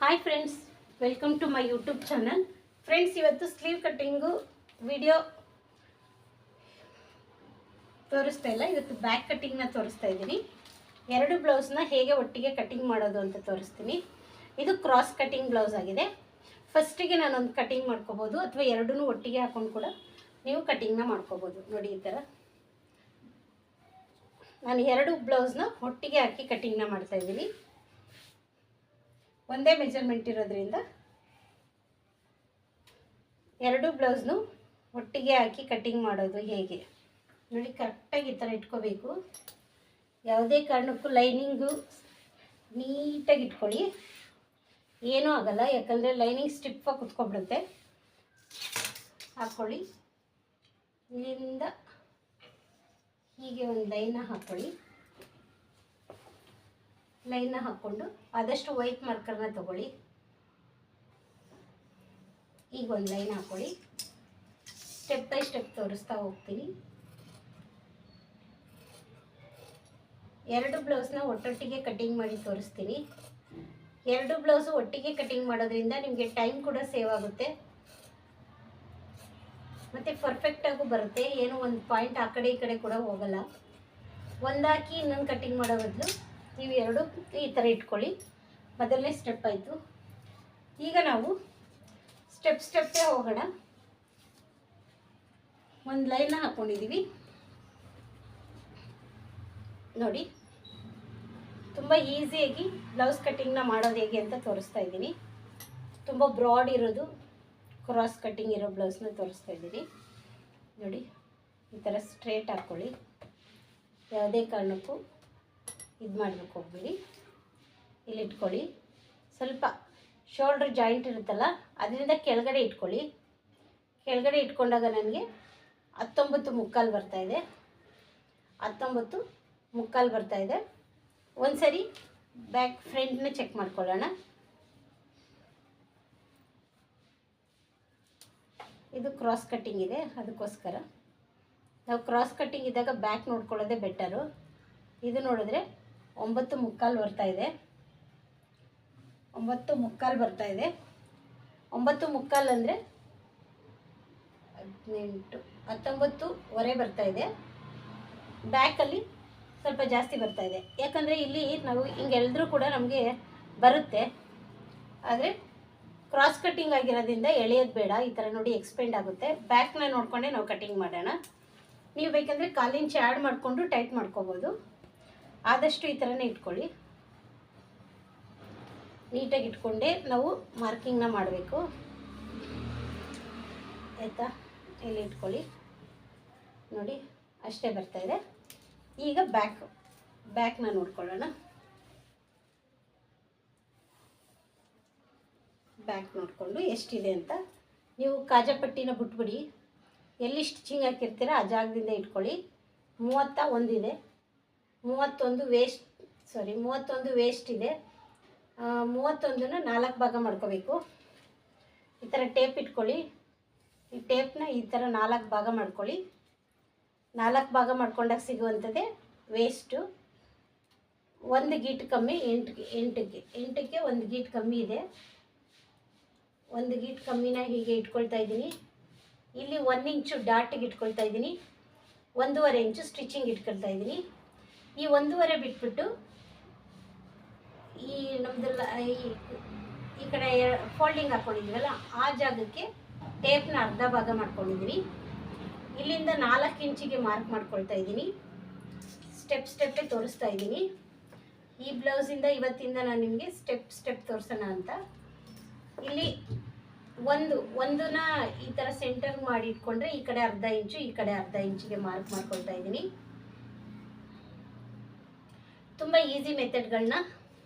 Hi friends, welcome to my YouTube channel. Friends, ಇವತ್ತು sleeve cutting video ತೋರಿಸ್ತಾ ಇಲ್ಲ. ಇವತ್ತು ಬ್ಯಾಕ್ ಕಟ್ಟಿಂಗ್ನ ತೋರಿಸ್ತಾ ಇದ್ದೀನಿ. ಎರಡು ಬ್ಲೌಸ್ನ ಹೇಗೆ ಒಟ್ಟಿಗೆ ಕಟ್ಟಿಂಗ್ ಮಾಡೋದು ಅಂತ ತೋರಿಸ್ತೀನಿ. ಇದು ಕ್ರಾಸ್ ಕಟ್ಟಿಂಗ್ ಬ್ಲೌಸ್ ಆಗಿದೆ. ಫಸ್ಟಿಗೆ ನಾನೊಂದು ಕಟ್ಟಿಂಗ್ ಮಾಡ್ಕೋಬೋದು, ಅಥವಾ ಎರಡೂ ಒಟ್ಟಿಗೆ ಹಾಕೊಂಡು ಕೂಡ ನೀವು ಕಟ್ಟಿಂಗ್ನ ಮಾಡ್ಕೋಬೋದು. ನೋಡಿ, ಈ ಥರ ನಾನು ಎರಡು ಬ್ಲೌಸ್ನ ಒಟ್ಟಿಗೆ ಹಾಕಿ ಕಟ್ಟಿಂಗ್ನ ಮಾಡ್ತಾಯಿದ್ದೀನಿ. ಒಂದೇ ಮೆಜರ್ಮೆಂಟ್ ಇರೋದ್ರಿಂದ ಎರಡು ಬ್ಲೌಸ್ನು ಒಟ್ಟಿಗೆ ಹಾಕಿ ಕಟ್ಟಿಂಗ್ ಮಾಡೋದು ಹೇಗೆ ನೋಡಿ. ಕರೆಕ್ಟಾಗಿ ಈ ಥರ ಇಟ್ಕೋಬೇಕು. ಯಾವುದೇ ಕಾರಣಕ್ಕೂ ಲೈನಿಂಗು ನೀಟಾಗಿ ಇಟ್ಕೊಳ್ಳಿ. ಏನೂ ಆಗಲ್ಲ, ಯಾಕಂದರೆ ಲೈನಿಂಗ್ ಸ್ಟಿಫಾಗಿ ಕುತ್ಕೊಬಿಡುತ್ತೆ. ಹಾಕ್ಕೊಳ್ಳಿ. ಇಲ್ಲಿಂದ ಹೀಗೆ ಒಂದು ಲೈನ್ನ ಹಾಕ್ಕೊಳ್ಳಿ. ಲೈನ್ನ ಹಾಕ್ಕೊಂಡು ಆದಷ್ಟು ವೈಟ್ ಮಾರ್ಕರ್ನ ತಗೊಳ್ಳಿ. ಈಗ ಒಂದು ಲೈನ್ ಹಾಕ್ಕೊಳ್ಳಿ. ಸ್ಟೆಪ್ ಬೈ ಸ್ಟೆಪ್ ತೋರಿಸ್ತಾ ಹೋಗ್ತೀನಿ. ಎರಡು ಬ್ಲೌಸ್ನ ಒಟ್ಟೊಟ್ಟಿಗೆ ಕಟ್ಟಿಂಗ್ ಮಾಡಿ ತೋರಿಸ್ತೀನಿ. ಎರಡು ಬ್ಲೌಸು ಒಟ್ಟಿಗೆ ಕಟ್ಟಿಂಗ್ ಮಾಡೋದ್ರಿಂದ ನಿಮಗೆ ಟೈಮ್ ಕೂಡ ಸೇವ್ ಆಗುತ್ತೆ ಮತ್ತು ಪರ್ಫೆಕ್ಟಾಗೂ ಬರುತ್ತೆ. ಏನೋ ಒಂದು ಪಾಯಿಂಟ್ ಆ ಕಡೆ ಈ ಕಡೆ ಕೂಡ ಹೋಗಲ್ಲ. ಒಂದಾಕಿ ಇನ್ನೊಂದು ಕಟ್ಟಿಂಗ್ ಮಾಡೋ ಬದಲು ನೀವು ಎರಡು ಈ ಥರ ಇಟ್ಕೊಳ್ಳಿ. ಮೊದಲನೇ ಸ್ಟೆಪ್ ಆಯಿತು. ಈಗ ನಾವು ಸ್ಟೆಪ್ಪೇ ಹೋಗೋಣ. ಒಂದು ಲೈನ್ನ ಹಾಕ್ಕೊಂಡಿದ್ದೀವಿ ನೋಡಿ. ತುಂಬ ಈಸಿಯಾಗಿ ಬ್ಲೌಸ್ ಕಟ್ಟಿಂಗ್ನ ಮಾಡೋದು ಹೇಗೆ ಅಂತ ತೋರಿಸ್ತಾ ಇದ್ದೀನಿ. ತುಂಬ ಬ್ರಾಡ್ ಇರೋದು ಕ್ರಾಸ್ ಕಟ್ಟಿಂಗ್ ಇರೋ ಬ್ಲೌಸ್ನ ತೋರಿಸ್ತಾ ಇದ್ದೀನಿ ನೋಡಿ. ಈ ಥರ ಸ್ಟ್ರೇಟ್ ಹಾಕ್ಕೊಳ್ಳಿ. ಯಾವುದೇ ಕಾರಣಕ್ಕೂ ಇದು ಮಾಡಬೇಕು ಹೋಗ್ಬೇಡಿ. ಇಲ್ಲಿ ಇಟ್ಕೊಳ್ಳಿ. ಸ್ವಲ್ಪ ಶೋಲ್ಡ್ರ್ ಜಾಯಿಂಟ್ ಇರುತ್ತಲ್ಲ, ಅದರಿಂದ ಕೆಳಗಡೆ ಇಟ್ಕೊಳ್ಳಿ. ಕೆಳಗಡೆ ಇಟ್ಕೊಂಡಾಗ ನನಗೆ 19.75 ಬರ್ತಾಯಿದೆ. 19.75 ಬರ್ತಾಯಿದೆ. ಒಂದು ಸರಿ ಬ್ಯಾಕ್ ಫ್ರಂಟ್ನ ಚೆಕ್ ಮಾಡ್ಕೊಳ್ಳೋಣ. ಇದು ಕ್ರಾಸ್ ಕಟ್ಟಿಂಗ್ ಇದೆ, ಅದಕ್ಕೋಸ್ಕರ ನಾವು ಕ್ರಾಸ್ ಕಟ್ಟಿಂಗ್ ಇದ್ದಾಗ ಬ್ಯಾಕ್ ನೋಡ್ಕೊಳ್ಳೋದೇ ಬೆಟರು. ಇದು ನೋಡಿದ್ರೆ 9.75 ಬರ್ತಾಯಿದೆ. 9.75 ಬರ್ತಾಯಿದೆ. 9.75 ಅಂದರೆ 19.5 ಬರ್ತಾಯಿದೆ. ಬ್ಯಾಕಲ್ಲಿ ಸ್ವಲ್ಪ ಜಾಸ್ತಿ ಬರ್ತಾಯಿದೆ, ಯಾಕಂದರೆ ಇಲ್ಲಿ ನಾವು ಹಿಂಗೆ ಎಳೆದ್ರೂ ಕೂಡ ನಮಗೆ ಬರುತ್ತೆ. ಆದರೆ ಕ್ರಾಸ್ ಕಟ್ಟಿಂಗ್ ಆಗಿರೋದ್ರಿಂದ ಎಳೆಯೋದು ಬೇಡ. ಈ ಥರ ನೋಡಿ ಎಕ್ಸ್ಪೆಂಡ್ ಆಗುತ್ತೆ. ಬ್ಯಾಕ್ನ ನೋಡಿಕೊಂಡೆ ನಾವು ಕಟ್ಟಿಂಗ್ ಮಾಡೋಣ. ನೀವು ಬೇಕಂದರೆ 1/4 ಇಂಚ್ ಆ್ಯಡ್ ಮಾಡಿಕೊಂಡು ಟೈಟ್ ಮಾಡ್ಕೋಬೋದು. ಆದಷ್ಟು ಈ ಥರನೇ ಇಟ್ಕೊಳ್ಳಿ. ನೀಟಾಗಿ ಇಟ್ಕೊಂಡೆ ನಾವು ಮಾರ್ಕಿಂಗ್ನ ಮಾಡಬೇಕು ಆಯಿತಾ. ಇಲ್ಲಿ ಇಟ್ಕೊಳ್ಳಿ ನೋಡಿ, ಅಷ್ಟೇ ಬರ್ತಾಯಿದೆ. ಈಗ ಬ್ಯಾಕ್ನ ನೋಡ್ಕೊಳ್ಳೋಣ. ಬ್ಯಾಕ್ ನೋಡಿಕೊಂಡು ಎಷ್ಟಿದೆ ಅಂತ ನೀವು ಕಾಜಾಪಟ್ಟಿನ ಬಿಟ್ಬಿಡಿ. ಎಲ್ಲಿ ಸ್ಟಿಚಿಂಗ್ ಹಾಕಿರ್ತೀರ ಆ ಜಾಗದಿಂದ ಇಟ್ಕೊಳ್ಳಿ. 31 ಇದೆ. 31 ವೇಸ್ಟ್ ಇದೆ. 31ನ 4 ಭಾಗ ಮಾಡ್ಕೋಬೇಕು. ಈ ಥರ ಟೇಪ್ ಇಟ್ಕೊಳ್ಳಿ. ಈ ಟೇಪ್ನ ಈ ಥರ 4 ಭಾಗ ಮಾಡ್ಕೊಳ್ಳಿ. 4 ಭಾಗ ಮಾಡ್ಕೊಂಡಾಗ ಸಿಗುವಂಥದ್ದೇ ವೇಸ್ಟು. 1 ಗೀಟ್ ಕಮ್ಮಿ, 8ಗೆ 1 ಗೀಟ್ ಕಮ್ಮಿ ಇದೆ. 1 ಗೀಟ್ ಕಮ್ಮಿನ ಹೀಗೆ ಇಟ್ಕೊಳ್ತಾ ಇದ್ದೀನಿ. ಇಲ್ಲಿ 1 ಇಂಚು ಡಾಟಿಗೆ ಇಟ್ಕೊಳ್ತಾ ಇದ್ದೀನಿ. 1.5 ಇಂಚು ಸ್ಟಿಚಿಂಗ್ ಇಟ್ಕೊಳ್ತಾ ಇದ್ದೀನಿ. ಈ 1.5 ಬಿಟ್ಬಿಟ್ಟು ಈ ನಮ್ಮದೆಲ್ಲ ಈ ಕಡೆ ಫೋಲ್ಡಿಂಗ್ ಹಾಕ್ಕೊಂಡಿದ್ದೀವಲ್ಲ ಆ ಜಾಗಕ್ಕೆ ಟೇಪ್ನ ಅರ್ಧ ಭಾಗ ಮಾಡ್ಕೊಂಡಿದ್ದೀನಿ. ಇಲ್ಲಿಂದ 4 ಇಂಚಿಗೆ ಮಾರ್ಕ್ ಮಾಡ್ಕೊಳ್ತಾ ಇದ್ದೀನಿ. ಸ್ಟೆಪ್ಪೇ ತೋರಿಸ್ತಾ ಇದ್ದೀನಿ. ಈ ಬ್ಲೌಸಿಂದ ಇವತ್ತಿಂದ ನಾನು ನಿಮಗೆ ಸ್ಟೆಪ್ ತೋರಿಸೋಣ ಅಂತ. ಇಲ್ಲಿ ಒಂದನ್ನ ಈ ಥರ ಸೆಂಟರ್ ಮಾಡಿ ಇಟ್ಕೊಂಡ್ರೆ ಈ ಕಡೆ ಅರ್ಧ ಇಂಚು, ಈ ಕಡೆ ಅರ್ಧ ಇಂಚಿಗೆ ಮಾರ್ಕ್ ಮಾಡ್ಕೊಳ್ತಾ ಇದ್ದೀನಿ. ತುಂಬ ಈಸಿ ಮೆಥಡ್ಗಳನ್ನ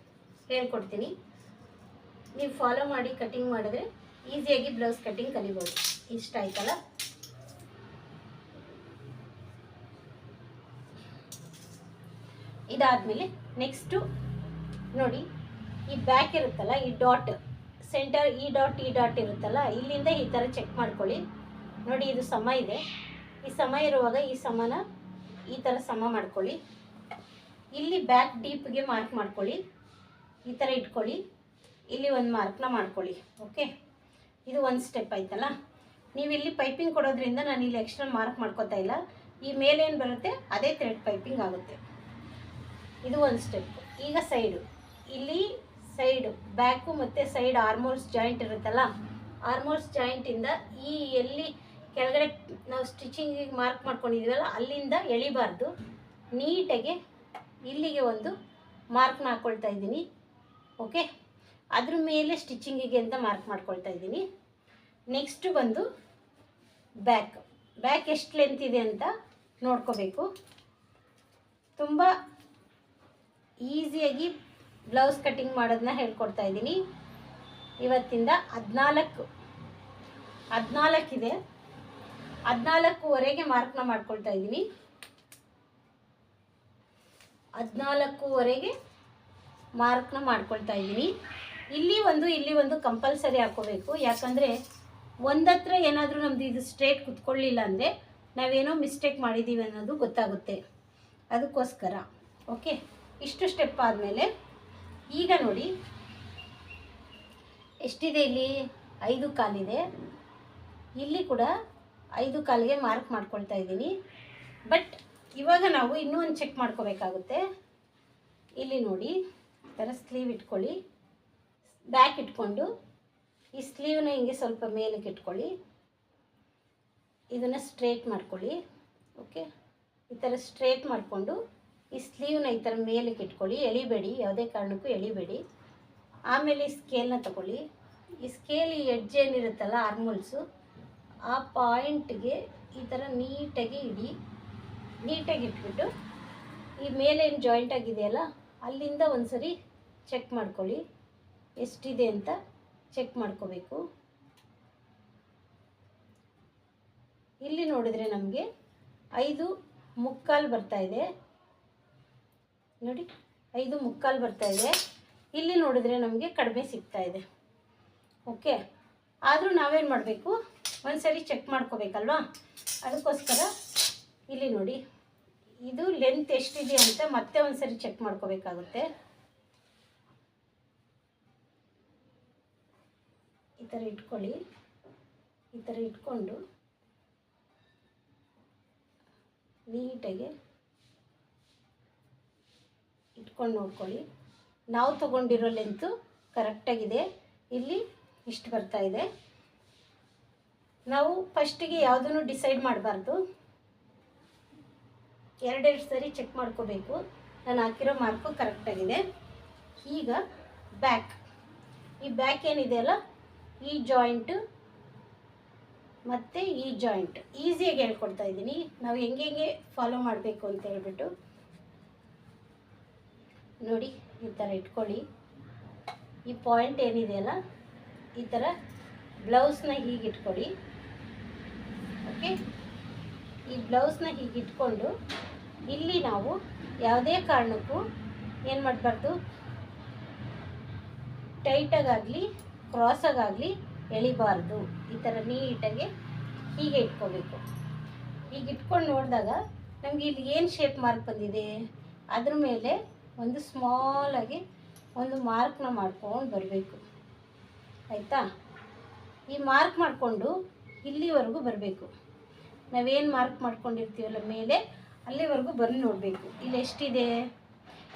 ಹೇಳ್ಕೊಡ್ತೀನಿ. ನೀವು ಫಾಲೋ ಮಾಡಿ ಕಟ್ಟಿಂಗ್ ಮಾಡಿದ್ರೆ ಈಸಿಯಾಗಿ ಬ್ಲೌಸ್ ಕಟ್ಟಿಂಗ್ ಕಲಿಬೋದು. ಇಷ್ಟ ಆಯ್ತಲ್ಲ. ಇದಾದಮೇಲೆ ನೆಕ್ಸ್ಟು ನೋಡಿ, ಈ ಬ್ಯಾಕ್ ಇರುತ್ತಲ್ಲ, ಈ ಡಾಟ್ ಸೆಂಟರ್, ಈ ಡಾಟ್ ಇರುತ್ತಲ್ಲ, ಇಲ್ಲಿಂದ ಈ ಥರ ಚೆಕ್ ಮಾಡ್ಕೊಳ್ಳಿ. ನೋಡಿ, ಇದು ಸಮ ಇದೆ. ಈ ಸಮ ಇರುವಾಗ ಈ ಸಮನ ಈ ಥರ ಸಮ ಮಾಡ್ಕೊಳ್ಳಿ. ಇಲ್ಲಿ ಬ್ಯಾಕ್ ಡೀಪ್ಗೆ ಮಾರ್ಕ್ ಮಾಡ್ಕೊಳ್ಳಿ. ಈ ಥರ ಇಟ್ಕೊಳ್ಳಿ. ಇಲ್ಲಿ ಒಂದು ಮಾರ್ಕ್ನ ಮಾಡ್ಕೊಳ್ಳಿ. ಓಕೆ, ಇದು ಒಂದು ಸ್ಟೆಪ್ ಆಯ್ತಲ್ಲ. ನೀವು ಇಲ್ಲಿ ಪೈಪಿಂಗ್ ಕೊಡೋದ್ರಿಂದ ನಾನು ಇಲ್ಲಿ ಎಕ್ಸ್ಟ್ರಾ ಮಾರ್ಕ್ ಮಾಡ್ಕೋತಾ ಇಲ್ಲ. ಈ ಮೇಲೇನು ಬರುತ್ತೆ ಅದೇ ಥ್ರೆಡ್ ಪೈಪಿಂಗ್ ಆಗುತ್ತೆ. ಇದು ಒಂದು ಸ್ಟೆಪ್. ಈಗ ಸೈಡು, ಇಲ್ಲಿ ಸೈಡು ಬ್ಯಾಕು ಮತ್ತು ಸೈಡ್ ಆರ್ಮೋಲ್ಸ್ ಜಾಯಿಂಟ್ ಇರುತ್ತಲ್ಲ, ಆರ್ಮೋಲ್ಸ್ ಜಾಯಿಂಟಿಂದ ಈ ಎಲ್ಲಿ ಕೆಳಗಡೆ ನಾವು ಸ್ಟಿಚಿಂಗಿಗೆ ಮಾರ್ಕ್ ಮಾಡ್ಕೊಂಡಿದ್ದೀವಲ್ಲ ಅಲ್ಲಿಂದ ಎಳಿಬಾರ್ದು, ನೀಟಾಗಿ ಇಲ್ಲಿಗೆ ಒಂದು ಮಾರ್ಕ್ನ ಹಾಕ್ಕೊಳ್ತಾ ಇದ್ದೀನಿ. ಓಕೆ, ಅದ್ರ ಮೇಲೆ ಸ್ಟಿಚಿಂಗಿಗೆ ಅಂತ ಮಾರ್ಕ್ ಮಾಡ್ಕೊಳ್ತಾ ಇದ್ದೀನಿ. ನೆಕ್ಸ್ಟು ಬಂದು ಬ್ಯಾಕ್ ಎಷ್ಟು ಲೆಂತ್ ಇದೆ ಅಂತ ನೋಡ್ಕೋಬೇಕು. ತುಂಬ ಈಸಿಯಾಗಿ ಬ್ಲೌಸ್ ಕಟ್ಟಿಂಗ್ ಮಾಡೋದನ್ನ ಹೇಳ್ಕೊಡ್ತಾ ಇದ್ದೀನಿ. ಇವತ್ತಿಂದ 14 ಇದೆ. 14ವರೆಗೆ ಮಾರ್ಕ್ನ ಮಾಡ್ಕೊಳ್ತಾ ಇದ್ದೀನಿ. 14ವರೆಗೆ ಮಾರ್ಕ್ನ ಮಾಡ್ಕೊಳ್ತಾ ಇದ್ದೀನಿ. ಇಲ್ಲಿ ಒಂದು ಕಂಪಲ್ಸರಿ ಹಾಕ್ಕೋಬೇಕು. ಯಾಕಂದರೆ ಒಂದತ್ರ ಏನಾದರೂ ನಮ್ಮದು ಇದು ಸ್ಟ್ರೇಟ್ ಕುತ್ಕೊಳ್ಳಿಲ್ಲ ಅಂದರೆ ನಾವೇನೋ ಮಿಸ್ಟೇಕ್ ಮಾಡಿದ್ದೀವಿ ಅನ್ನೋದು ಗೊತ್ತಾಗುತ್ತೆ, ಅದಕ್ಕೋಸ್ಕರ. ಓಕೆ, ಇಷ್ಟು ಸ್ಟೆಪ್ ಆದಮೇಲೆ ಈಗ ನೋಡಿ ಎಷ್ಟಿದೆ, ಇಲ್ಲಿ 5 ಕಾಲಿದೆ. ಇಲ್ಲಿ ಕೂಡ 5 ಕಾಲಿಗೆ ಮಾರ್ಕ್ ಮಾಡ್ಕೊಳ್ತಾ ಇದ್ದೀನಿ. ಬಟ್ ಇವಾಗ ನಾವು ಇನ್ನೂ ಒಂದು ಚೆಕ್ ಮಾಡ್ಕೋಬೇಕಾಗುತ್ತೆ. ಇಲ್ಲಿ ನೋಡಿ, ಈ ಥರ ಸ್ಲೀವ್ ಇಟ್ಕೊಳ್ಳಿ, ಬ್ಯಾಕ್ ಇಟ್ಕೊಂಡು ಈ ಸ್ಲೀವ್ನ ಹಿಂಗೆ ಸ್ವಲ್ಪ ಮೇಲಕ್ಕೆ ಇಟ್ಕೊಳ್ಳಿ, ಇದನ್ನು ಸ್ಟ್ರೇಟ್ ಮಾಡ್ಕೊಳ್ಳಿ. ಓಕೆ, ಈ ಥರ ಸ್ಟ್ರೇಟ್ ಮಾಡಿಕೊಂಡು ಈ ಸ್ಲೀವ್ನ ಈ ಥರ ಮೇಲಕ್ಕೆ ಇಟ್ಕೊಳ್ಳಿ, ಎಳಿಬೇಡಿ, ಯಾವುದೇ ಕಾರಣಕ್ಕೂ ಎಳಿಬೇಡಿ. ಆಮೇಲೆ ಈ ಸ್ಕೇಲ್ನ ತಗೊಳ್ಳಿ. ಈ ಸ್ಕೇಲ್ ಈ ಎಡ್ಜ್ ಏನಿರುತ್ತಲ್ಲ ಆರ್ಮೋಲ್ಸು, ಆ ಪಾಯಿಂಟ್ಗೆ ಈ ಥರ ನೀಟಾಗಿ ನೀಟಾಗಿ ಇಟ್ಬಿಟ್ಟು ಈ ಮೇಲೇನು ಜಾಯಿಂಟ್ ಆಗಿದೆಯಲ್ಲ ಅಲ್ಲಿಂದ ಒಂದು ಸರಿ ಚೆಕ್ ಮಾಡ್ಕೊಳ್ಳಿ, ಎಷ್ಟಿದೆ ಅಂತ ಚೆಕ್ ಮಾಡ್ಕೋಬೇಕು. ಇಲ್ಲಿ ನೋಡಿದರೆ ನಮಗೆ 5.75 ಬರ್ತಾ ಇದೆ. ನೋಡಿ, 5.75 ಬರ್ತಾ ಇದೆ. ಇಲ್ಲಿ ನೋಡಿದರೆ ನಮಗೆ ಕಡಿಮೆ ಸಿಗ್ತಾ ಇದೆ. ಓಕೆ, ಆದರೂ ನಾವೇನು ಮಾಡಬೇಕು, ಒಂದು ಸರಿ ಚೆಕ್ ಮಾಡ್ಕೋಬೇಕಲ್ವಾ, ಅದಕ್ಕೋಸ್ಕರ ಇಲ್ಲಿ ನೋಡಿ ಇದು ಲೆಂತ್ ಎಷ್ಟಿದೆ ಅಂತ ಮತ್ತೆ ಒಂದು ಸರಿ ಚೆಕ್ ಮಾಡ್ಕೋಬೇಕಾಗುತ್ತೆ. ಈ ಥರ ಇಟ್ಕೊಳ್ಳಿ, ಈ ಥರ ಇಟ್ಕೊಂಡು ನೀಟಾಗಿ ಇಟ್ಕೊಂಡು ನೋಡ್ಕೊಳ್ಳಿ. ನಾವು ತೊಗೊಂಡಿರೋ ಲೆಂತು ಕರೆಕ್ಟಾಗಿದೆ. ಇಲ್ಲಿ ಇಷ್ಟು ಬರ್ತಾ ಇದೆ. ನಾವು ಫಸ್ಟಿಗೆ ಯಾವುದನ್ನು ಡಿಸೈಡ್ ಮಾಡಬಾರ್ದು, ಎರಡೆರಡು ಸರಿ ಚೆಕ್ ಮಾಡ್ಕೋಬೇಕು. ನಾನು ಹಾಕಿರೋ ಮಾರ್ಕು ಕರೆಕ್ಟಾಗಿದೆ. ಈಗ ಈ ಬ್ಯಾಕ್ ಏನಿದೆಯಲ್ಲ, ಈ ಜಾಯಿಂಟು ಮತ್ತು ಈ ಜಾಯಿಂಟ್ ಈಸಿಯಾಗಿ ಹೇಳ್ಕೊಡ್ತಾ ಇದ್ದೀನಿ, ನಾವು ಹೆಂಗೆ ಫಾಲೋ ಮಾಡಬೇಕು ಅಂತ ಹೇಳ್ಬಿಟ್ಟು. ನೋಡಿ, ಈ ಥರ ಇಟ್ಕೊಳ್ಳಿ. ಈ ಪಾಯಿಂಟ್ ಏನಿದೆಯಲ್ಲ, ಈ ಥರ ಬ್ಲೌಸ್ನ ಹೀಗೆ ಇಟ್ಕೊಳ್ಳಿ. ಓಕೆ, ಈ ಬ್ಲೌಸ್ನ ಹೀಗೆ ಇಟ್ಕೊಂಡು ಇಲ್ಲಿ ನಾವು ಯಾವುದೇ ಕಾರಣಕ್ಕೂ ಏನು ಮಾಡಬಾರ್ದು, ಟೈಟಾಗಾಗಲಿ ಕ್ರಾಸಾಗಾಗಲಿ ಎಳಿಬಾರ್ದು. ಈ ಥರ ನೀಟಾಗಿ ಹೀಗೆ ಇಟ್ಕೋಬೇಕು. ಹೀಗೆ ಇಟ್ಕೊಂಡು ನೋಡಿದಾಗ ನಮಗೆ ಇಲ್ಲಿ ಏನು ಶೇಪ್ ಮಾರ್ಕ್ ಬಂದಿದೆ ಅದ್ರ ಮೇಲೆ ಒಂದು ಸ್ಮಾಲಾಗಿ ಒಂದು ಮಾರ್ಕ್ನ ಮಾಡ್ಕೊಂಡು ಬರಬೇಕು. ಆಯಿತಾ? ಈ ಮಾರ್ಕ್ ಮಾಡಿಕೊಂಡು ಇಲ್ಲಿವರೆಗೂ ಬರಬೇಕು. ನಾವೇನು ಮಾರ್ಕ್ ಮಾಡ್ಕೊಂಡಿರ್ತೀವಲ್ಲ ಮೇಲೆ, ಅಲ್ಲಿವರೆಗೂ ಬಂದು ನೋಡಬೇಕು. ಇಲ್ಲಿ ಎಷ್ಟಿದೆ,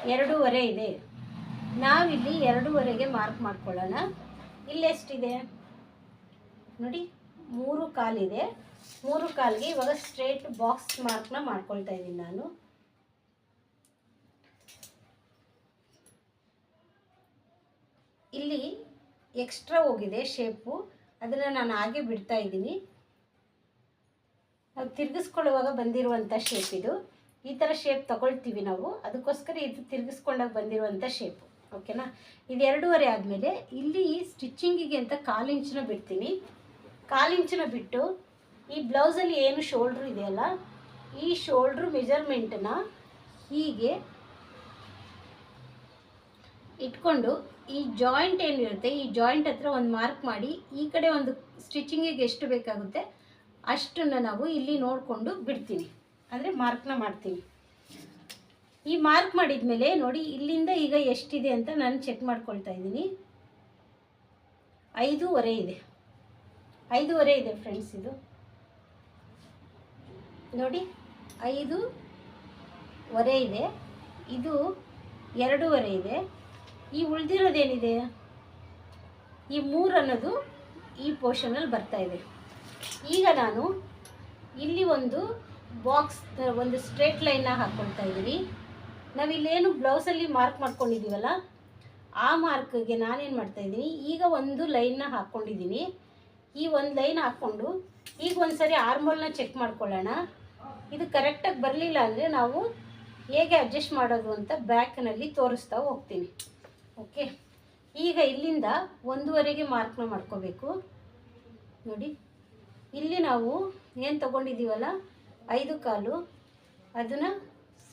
2.5 ಇದೆ. ನಾವಿಲ್ಲಿ 2.5ಗೆ ಮಾರ್ಕ್ ಮಾಡ್ಕೊಳ್ಳೋಣ. ಇಲ್ಲಿ ಎಷ್ಟಿದೆ ನೋಡಿ, 3 ಕಾಲಿದೆ. 3 ಕಾಲಿಗೆ ಇವಾಗ ಸ್ಟ್ರೇಟ್ ಬಾಕ್ಸ್ ಮಾರ್ಕ್ನ ಮಾಡ್ಕೊಳ್ತಾ ಇದ್ದೀನಿ ನಾನು. ಇಲ್ಲಿ ಎಕ್ಸ್ಟ್ರಾ ಹೋಗಿದೆ ಶೇಪು, ಅದನ್ನು ನಾನು ಹಾಗೆ ಬಿಡ್ತಾ ಇದ್ದೀನಿ. ನಾವು ತಿರುಗಿಸ್ಕೊಳ್ಳುವಾಗ ಬಂದಿರುವಂಥ ಶೇಪ್ ಇದು. ಈ ಥರ ಶೇಪ್ ತಗೊಳ್ತೀವಿ ನಾವು, ಅದಕ್ಕೋಸ್ಕರ ಇದು ತಿರುಗಿಸ್ಕೊಂಡಾಗ ಬಂದಿರುವಂಥ ಶೇಪು. ಓಕೆನಾ? ಇದು 2.5 ಆದಮೇಲೆ ಇಲ್ಲಿ ಸ್ಟಿಚ್ಚಿಂಗಿಗೆ ಅಂತ 1/4 ಇಂಚನ್ನ ಬಿಡ್ತೀನಿ. 1/4 ಇಂಚನ್ನ ಬಿಟ್ಟು ಈ ಬ್ಲೌಸಲ್ಲಿ ಏನು ಶೋಲ್ಡ್ರ್ ಇದೆಯಲ್ಲ, ಈ ಶೋಲ್ಡ್ರ್ ಮೆಜರ್ಮೆಂಟನ್ನ ಹೀಗೆ ಇಟ್ಕೊಂಡು ಈ ಜಾಯಿಂಟ್ ಏನಿರುತ್ತೆ, ಈ ಜಾಯಿಂಟ್ ಹತ್ರ ಒಂದು ಮಾರ್ಕ್ ಮಾಡಿ, ಈ ಕಡೆ ಒಂದು ಸ್ಟಿಚಿಂಗಿಗೆ ಎಷ್ಟು ಬೇಕಾಗುತ್ತೆ ಅಷ್ಟನ್ನು ನಾವು ಇಲ್ಲಿ ನೋಡಿಕೊಂಡು ಬಿಡ್ತೀನಿ, ಅಂದರೆ ಮಾರ್ಕ್ನ ಮಾಡ್ತೀನಿ. ಈ ಮಾರ್ಕ್ ಮಾಡಿದ ಮೇಲೆ ನೋಡಿ, ಇಲ್ಲಿಂದ ಈಗ ಎಷ್ಟಿದೆ ಅಂತ ನಾನು ಚೆಕ್ ಮಾಡ್ಕೊಳ್ತಾ ಇದ್ದೀನಿ. 5.25 ಇದೆ, 5.25 ಇದೆ ಫ್ರೆಂಡ್ಸ್. ಇದು ನೋಡಿ 5.25 ಇದೆ, ಇದು 2.25 ಇದೆ. ಈ ಉಳಿದಿರೋದೇನಿದೆ, ಈ 3 ಅನ್ನೋದು ಈ ಪೋರ್ಷನಲ್ಲಿ ಬರ್ತಾ ಇದೆ. ಈಗ ನಾನು ಇಲ್ಲಿ ಒಂದು ಬಾಕ್ಸ್, ಒಂದು ಸ್ಟ್ರೇಟ್ ಲೈನ್ನ ಹಾಕ್ಕೊಳ್ತಾ ಇದ್ದೀನಿ. ನಾವಿಲ್ಲೇನು ಬ್ಲೌಸಲ್ಲಿ ಮಾರ್ಕ್ ಮಾಡ್ಕೊಂಡಿದ್ದೀವಲ್ಲ, ಆ ಮಾರ್ಕ್ಗೆ ನಾನೇನು ಮಾಡ್ತಾಯಿದ್ದೀನಿ, ಈಗ ಒಂದು ಲೈನ್ನ ಹಾಕ್ಕೊಂಡಿದ್ದೀನಿ. ಈ ಒಂದು ಲೈನ್ ಹಾಕ್ಕೊಂಡು ಈಗ ಒಂದು ಸರಿ ಆರ್ಮೋಲ್ನ ಚೆಕ್ ಮಾಡ್ಕೊಳ್ಳೋಣ. ಇದು ಕರೆಕ್ಟಾಗಿ ಬರಲಿಲ್ಲ ಅಂದರೆ ನಾವು ಹೇಗೆ ಅಡ್ಜಸ್ಟ್ ಮಾಡೋದು ಅಂತ ಬ್ಯಾಕ್ನಲ್ಲಿ ತೋರಿಸ್ತಾ ಹೋಗ್ತೀನಿ. ಓಕೆ, ಈಗ ಇಲ್ಲಿಂದ 1.25ಗೆ ಮಾರ್ಕ್ನ ಮಾಡ್ಕೋಬೇಕು. ನೋಡಿ, ಇಲ್ಲಿ ನಾವು ಏನು ತೊಗೊಂಡಿದ್ದೀವಲ್ಲ 5.25, ಅದನ್ನು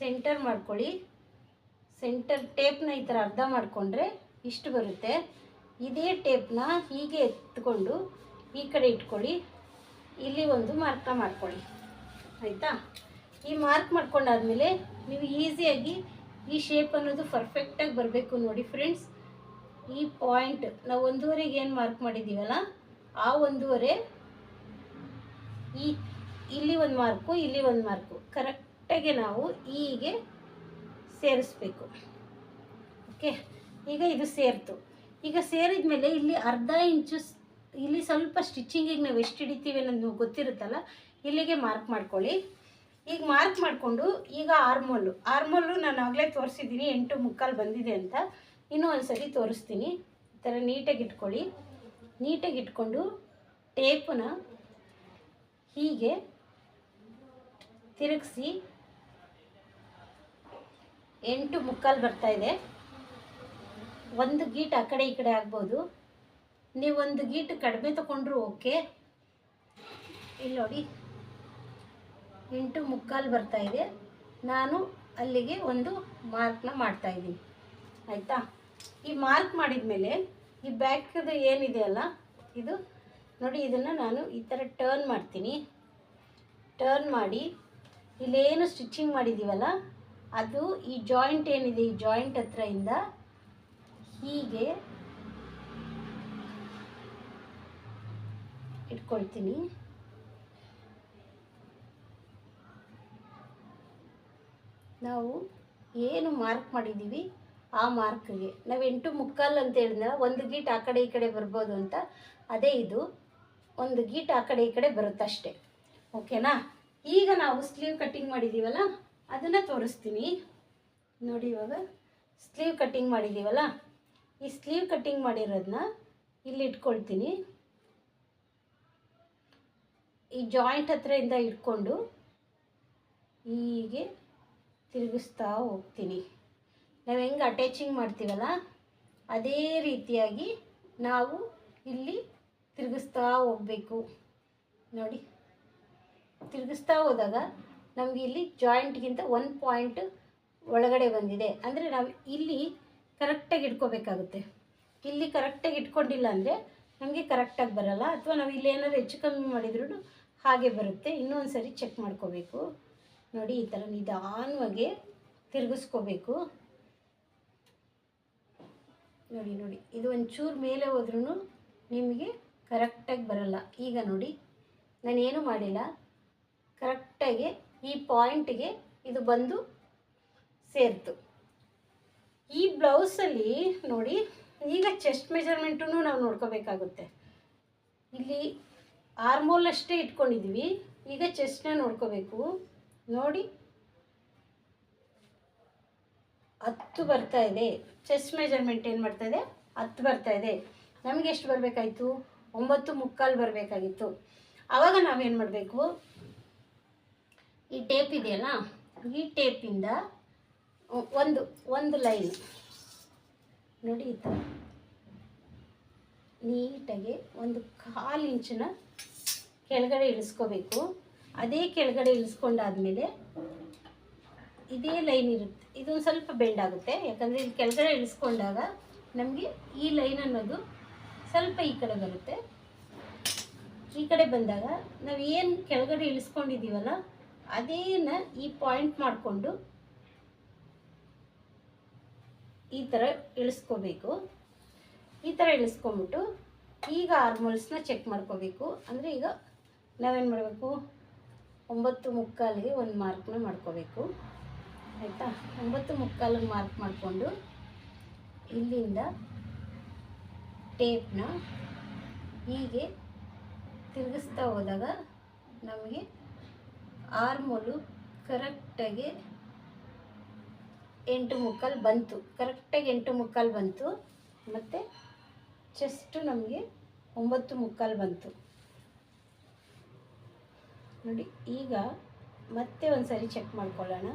ಸೆಂಟರ್ ಮಾಡ್ಕೊಳ್ಳಿ. ಸೆಂಟರ್ ಟೇಪ್ನ ಈ ಥರ ಅರ್ಧ ಮಾಡಿಕೊಂಡ್ರೆ ಇಷ್ಟು ಬರುತ್ತೆ. ಇದೇ ಟೇಪ್ನ ಹೀಗೆ ಎತ್ಕೊಂಡು ಈ ಕಡೆ ಇಟ್ಕೊಳ್ಳಿ, ಇಲ್ಲಿ ಒಂದು ಮಾರ್ಕ್ನ ಮಾಡ್ಕೊಳ್ಳಿ. ಆಯಿತಾ? ಈ ಮಾರ್ಕ್ ಮಾಡ್ಕೊಂಡಾದ್ಮೇಲೆ ನೀವು ಈಸಿಯಾಗಿ ಈ ಶೇಪ್ ಅನ್ನೋದು ಪರ್ಫೆಕ್ಟಾಗಿ ಬರಬೇಕು. ನೋಡಿ ಫ್ರೆಂಡ್ಸ್, ಈ ಪಾಯಿಂಟ್ ನಾವು 1.25ಗೆ ಏನು ಮಾರ್ಕ್ ಮಾಡಿದ್ದೀವಲ್ಲ, ಆ 1.25 ಇಲ್ಲಿ ಒಂದು ಮಾರ್ಕು, ಇಲ್ಲಿ ಒಂದು ಮಾರ್ಕು ಕರೆಕ್ಟಾಗಿ ನಾವು ಹೀಗೆ ಸೇರಿಸ್ಬೇಕು. ಓಕೆ, ಈಗ ಇದು ಸೇರಿತು. ಈಗ ಸೇರಿದ ಮೇಲೆ ಇಲ್ಲಿ ಅರ್ಧ ಇಂಚು, ಇಲ್ಲಿ ಸ್ವಲ್ಪ ಸ್ಟಿಚಿಂಗಿಗೆ ನಾವು ಎಷ್ಟು ಹಿಡಿತೀವಿ ಅನ್ನೋದು ಗೊತ್ತಿರುತ್ತಲ್ಲ, ಇಲ್ಲಿಗೆ ಮಾರ್ಕ್ ಮಾಡ್ಕೊಳ್ಳಿ. ಈಗ ಮಾರ್ಕ್ ಮಾಡಿಕೊಂಡು ಈಗ ಆರ್ಮೋಲು ನಾನು ಆಗಲೇ ತೋರಿಸಿದ್ದೀನಿ 8.25 ಬಂದಿದೆ ಅಂತ. ಇನ್ನೂ ಒಂದು ಸರಿ ತೋರಿಸ್ತೀನಿ. ಈ ಥರ ನೀಟಾಗಿ ಇಟ್ಕೊಳ್ಳಿ. ನೀಟಾಗಿ ಇಟ್ಕೊಂಡು ಟೇಪನ್ನ ಹೀಗೆ ತಿರುಗಿಸಿ 8.25 ಬರ್ತಾಯಿದೆ. ಒಂದು ಗೀಟ್ ಆ ಕಡೆ ಈ ಕಡೆ ಆಗ್ಬೋದು, ನೀವು ಒಂದು ಗೀಟ್ ಕಡಿಮೆ ತೊಗೊಂಡ್ರು ಓಕೆ. ಇಲ್ಲಿ ನೋಡಿ 8.25 ಬರ್ತಾಯಿದೆ. ನಾನು ಅಲ್ಲಿಗೆ ಒಂದು ಮಾರ್ಕ್ನ ಮಾಡ್ತಾಯಿದ್ದೀನಿ. ಆಯಿತಾ? ಈ ಮಾರ್ಕ್ ಮಾಡಿದ ಮೇಲೆ ಈ ಬ್ಯಾಕ್ದು ಏನಿದೆ ಅಲ್ಲ, ಇದು ನೋಡಿ, ಇದನ್ನು ನಾನು ಈ ಥರ ಟರ್ನ್ ಮಾಡ್ತೀನಿ. ಟರ್ನ್ ಮಾಡಿ ಇಲ್ಲೇನು ಸ್ಟಿಚಿಂಗ್ ಮಾಡಿದ್ದೀವಲ್ಲ, ಅದು ಈ ಜಾಯಿಂಟ್ ಏನಿದೆ, ಈ ಜಾಯಿಂಟ್ ಹತ್ರದಿಂದ ಹೀಗೆ ಇಟ್ಕೊಳ್ತೀನಿ. ನಾವು ಏನು ಮಾರ್ಕ್ ಮಾಡಿದ್ದೀವಿ ಆ ಮಾರ್ಕ್ಗೆ ನಾವು 8.25 ಅಂತ ಹೇಳಿದ್ರೆ ಒಂದು ಗೀಟ್ ಆ ಕಡೆ ಈ ಕಡೆ ಬರ್ಬೋದು ಅಂತ, ಅದೇ ಇದು ಒಂದು ಗೀಟ್ ಆ ಕಡೆ ಈ ಕಡೆ ಬರುತ್ತಷ್ಟೇ. ಓಕೆನಾ? ಈಗ ನಾವು ಸ್ಲೀವ್ ಕಟ್ಟಿಂಗ್ ಮಾಡಿದ್ದೀವಲ್ಲ, ಅದನ್ನು ತೋರಿಸ್ತೀನಿ ನೋಡಿ. ಇವಾಗ ಸ್ಲೀವ್ ಕಟ್ಟಿಂಗ್ ಮಾಡಿದ್ದೀವಲ್ಲ, ಈ ಸ್ಲೀವ್ ಕಟ್ಟಿಂಗ್ ಮಾಡಿರೋದನ್ನ ಇಲ್ಲಿ ಇಟ್ಕೊಳ್ತೀನಿ. ಈ ಜಾಯಿಂಟ್ ಹತ್ರದಿಂದ ಇಟ್ಕೊಂಡು ಹೀಗೆ ತಿರುಗಿಸ್ತಾ ಹೋಗ್ತೀನಿ. ನಾವು ಹೆಂಗೆ ಅಟ್ಯಾಚಿಂಗ್ ಮಾಡ್ತೀವಲ್ಲ, ಅದೇ ರೀತಿಯಾಗಿ ನಾವು ಇಲ್ಲಿ ತಿರುಗಿಸ್ತಾ ಹೋಗಬೇಕು. ನೋಡಿ, ತಿರುಗಿಸ್ತಾ ಹೋದಾಗ ನಮಗೆ ಇಲ್ಲಿ ಜಾಯಿಂಟ್ಗಿಂತ 1 ಪಾಯಿಂಟ್ ಒಳಗಡೆ ಬಂದಿದೆ ಅಂದರೆ ನಾವು ಇಲ್ಲಿ ಕರೆಕ್ಟಾಗಿ ಇಟ್ಕೋಬೇಕಾಗುತ್ತೆ. ಇಲ್ಲಿ ಕರೆಕ್ಟಾಗಿ ಇಟ್ಕೊಂಡಿಲ್ಲ ಅಂದರೆ ನಮಗೆ ಕರೆಕ್ಟಾಗಿ ಬರಲ್ಲ, ಅಥವಾ ನಾವು ಇಲ್ಲಿ ಏನಾದ್ರು ಹೆಚ್ಚು ಕಮ್ಮಿ ಮಾಡಿದ್ರೂ ಹಾಗೆ ಬರುತ್ತೆ. ಇನ್ನೊಂದು ಸರಿ ಚೆಕ್ ಮಾಡ್ಕೋಬೇಕು. ನೋಡಿ, ಈ ಥರ ನಿಧಾನವಾಗಿ ತಿರುಗಿಸ್ಕೋಬೇಕು. ನೋಡಿ ನೋಡಿ, ಇದು ಒಂಚೂರು ಮೇಲೆ ಹೋದ್ರೂ ನಿಮಗೆ ಕರೆಕ್ಟಾಗಿ ಬರಲ್ಲ. ಈಗ ನೋಡಿ, ನಾನೇನು ಮಾಡಿಲ್ಲ, ಕರೆಕ್ಟಾಗಿ ಈ ಪಾಯಿಂಟಿಗೆ ಇದು ಬಂದು ಸೇರಿತು. ಈ ಬ್ಲೌಸಲ್ಲಿ ನೋಡಿ, ಈಗ ಚೆಸ್ಟ್ ಮೆಜರ್ಮೆಂಟನ್ನು ನಾವು ನೋಡ್ಕೋಬೇಕಾಗುತ್ತೆ. ಇಲ್ಲಿ ಆರ್ಮೋಲ್ ಅಷ್ಟೇ ಇಟ್ಕೊಂಡಿದ್ದೀವಿ, ಈಗ ಚೆಸ್ಟ್ನ ನೋಡ್ಕೋಬೇಕು. ನೋಡಿ 10 ಬರ್ತಾ ಇದೆ. ಚೆಸ್ಟ್ ಮೆಜರ್ಮೆಂಟ್ ಏನು ಮಾಡ್ತಾ ಇದೆ, 10 ಬರ್ತಾ ಇದೆ. ನಮಗೆ ಎಷ್ಟು ಬರಬೇಕಾಯಿತು, 9.25 ಬರಬೇಕಾಗಿತ್ತು. ಆವಾಗ ನಾವೇನು ಮಾಡಬೇಕು, ಈ ಟೇಪ್ ಇದೆಯಲ್ಲ, ಈ ಟೇಪಿಂದ ಒಂದು ಲೈನ್ ನೋಡಿ, ಈ ಥರ ನೀಟಾಗಿ 1/4 ಇಂಚನ್ನ ಕೆಳಗಡೆ ಇಳಿಸ್ಕೋಬೇಕು. ಅದೇ ಕೆಳಗಡೆ ಇಳಿಸ್ಕೊಂಡಾದ್ಮೇಲೆ ಇದೇ ಲೈನ್ ಇರುತ್ತೆ, ಇದೊಂದು ಸ್ವಲ್ಪ ಬೆಂಡ್ ಆಗುತ್ತೆ. ಯಾಕಂದರೆ ಇಲ್ಲಿ ಕೆಳಗಡೆ ಇಳಿಸ್ಕೊಂಡಾಗ ನಮಗೆ ಈ ಲೈನ್ ಅನ್ನೋದು ಸ್ವಲ್ಪ ಈ ಕಡೆ ಬರುತ್ತೆ. ಈ ಕಡೆ ಬಂದಾಗ ನಾವು ಏನು ಕೆಳಗಡೆ ಇಳಿಸ್ಕೊಂಡಿದ್ದೀವಲ್ಲ, ಅದೇನ ಈ ಪಾಯಿಂಟ್ ಮಾಡಿಕೊಂಡು ಈ ಥರ ಇಳಿಸ್ಕೋಬೇಕು. ಈ ಥರ ಇಳಿಸ್ಕೊಂಬಿಟ್ಟು ಈಗ ಆರ್ಮೋಲ್ಸ್ನ ಚೆಕ್ ಮಾಡ್ಕೋಬೇಕು. ಅಂದರೆ ಈಗ ನಾವೇನು ಮಾಡಬೇಕು, 9:45ಗೆ ಒಂದು ಮಾರ್ಕ್ನ ಮಾಡ್ಕೋಬೇಕು. ಆಯಿತಾ? 9:45ಗೆ ಮಾರ್ಕ್ ಮಾಡಿಕೊಂಡು ಇಲ್ಲಿಂದ ಟೇಪ್ನ ಹೀಗೆ ತಿರುಗಿಸ್ತಾ ಹೋದಾಗ ನಮಗೆ ಆರ್ಮೋಲು ಕರೆಕ್ಟಾಗಿ 8:45 ಬಂತು. ಕರೆಕ್ಟಾಗಿ 8:45 ಬಂತು. ಮತ್ತು ಚೆಸ್ಟು ನಮಗೆ 9:45 ಬಂತು ನೋಡಿ. ಈಗ ಮತ್ತೆ ಒಂದು ಸರಿ ಚೆಕ್ ಮಾಡ್ಕೊಳ್ಳೋಣ.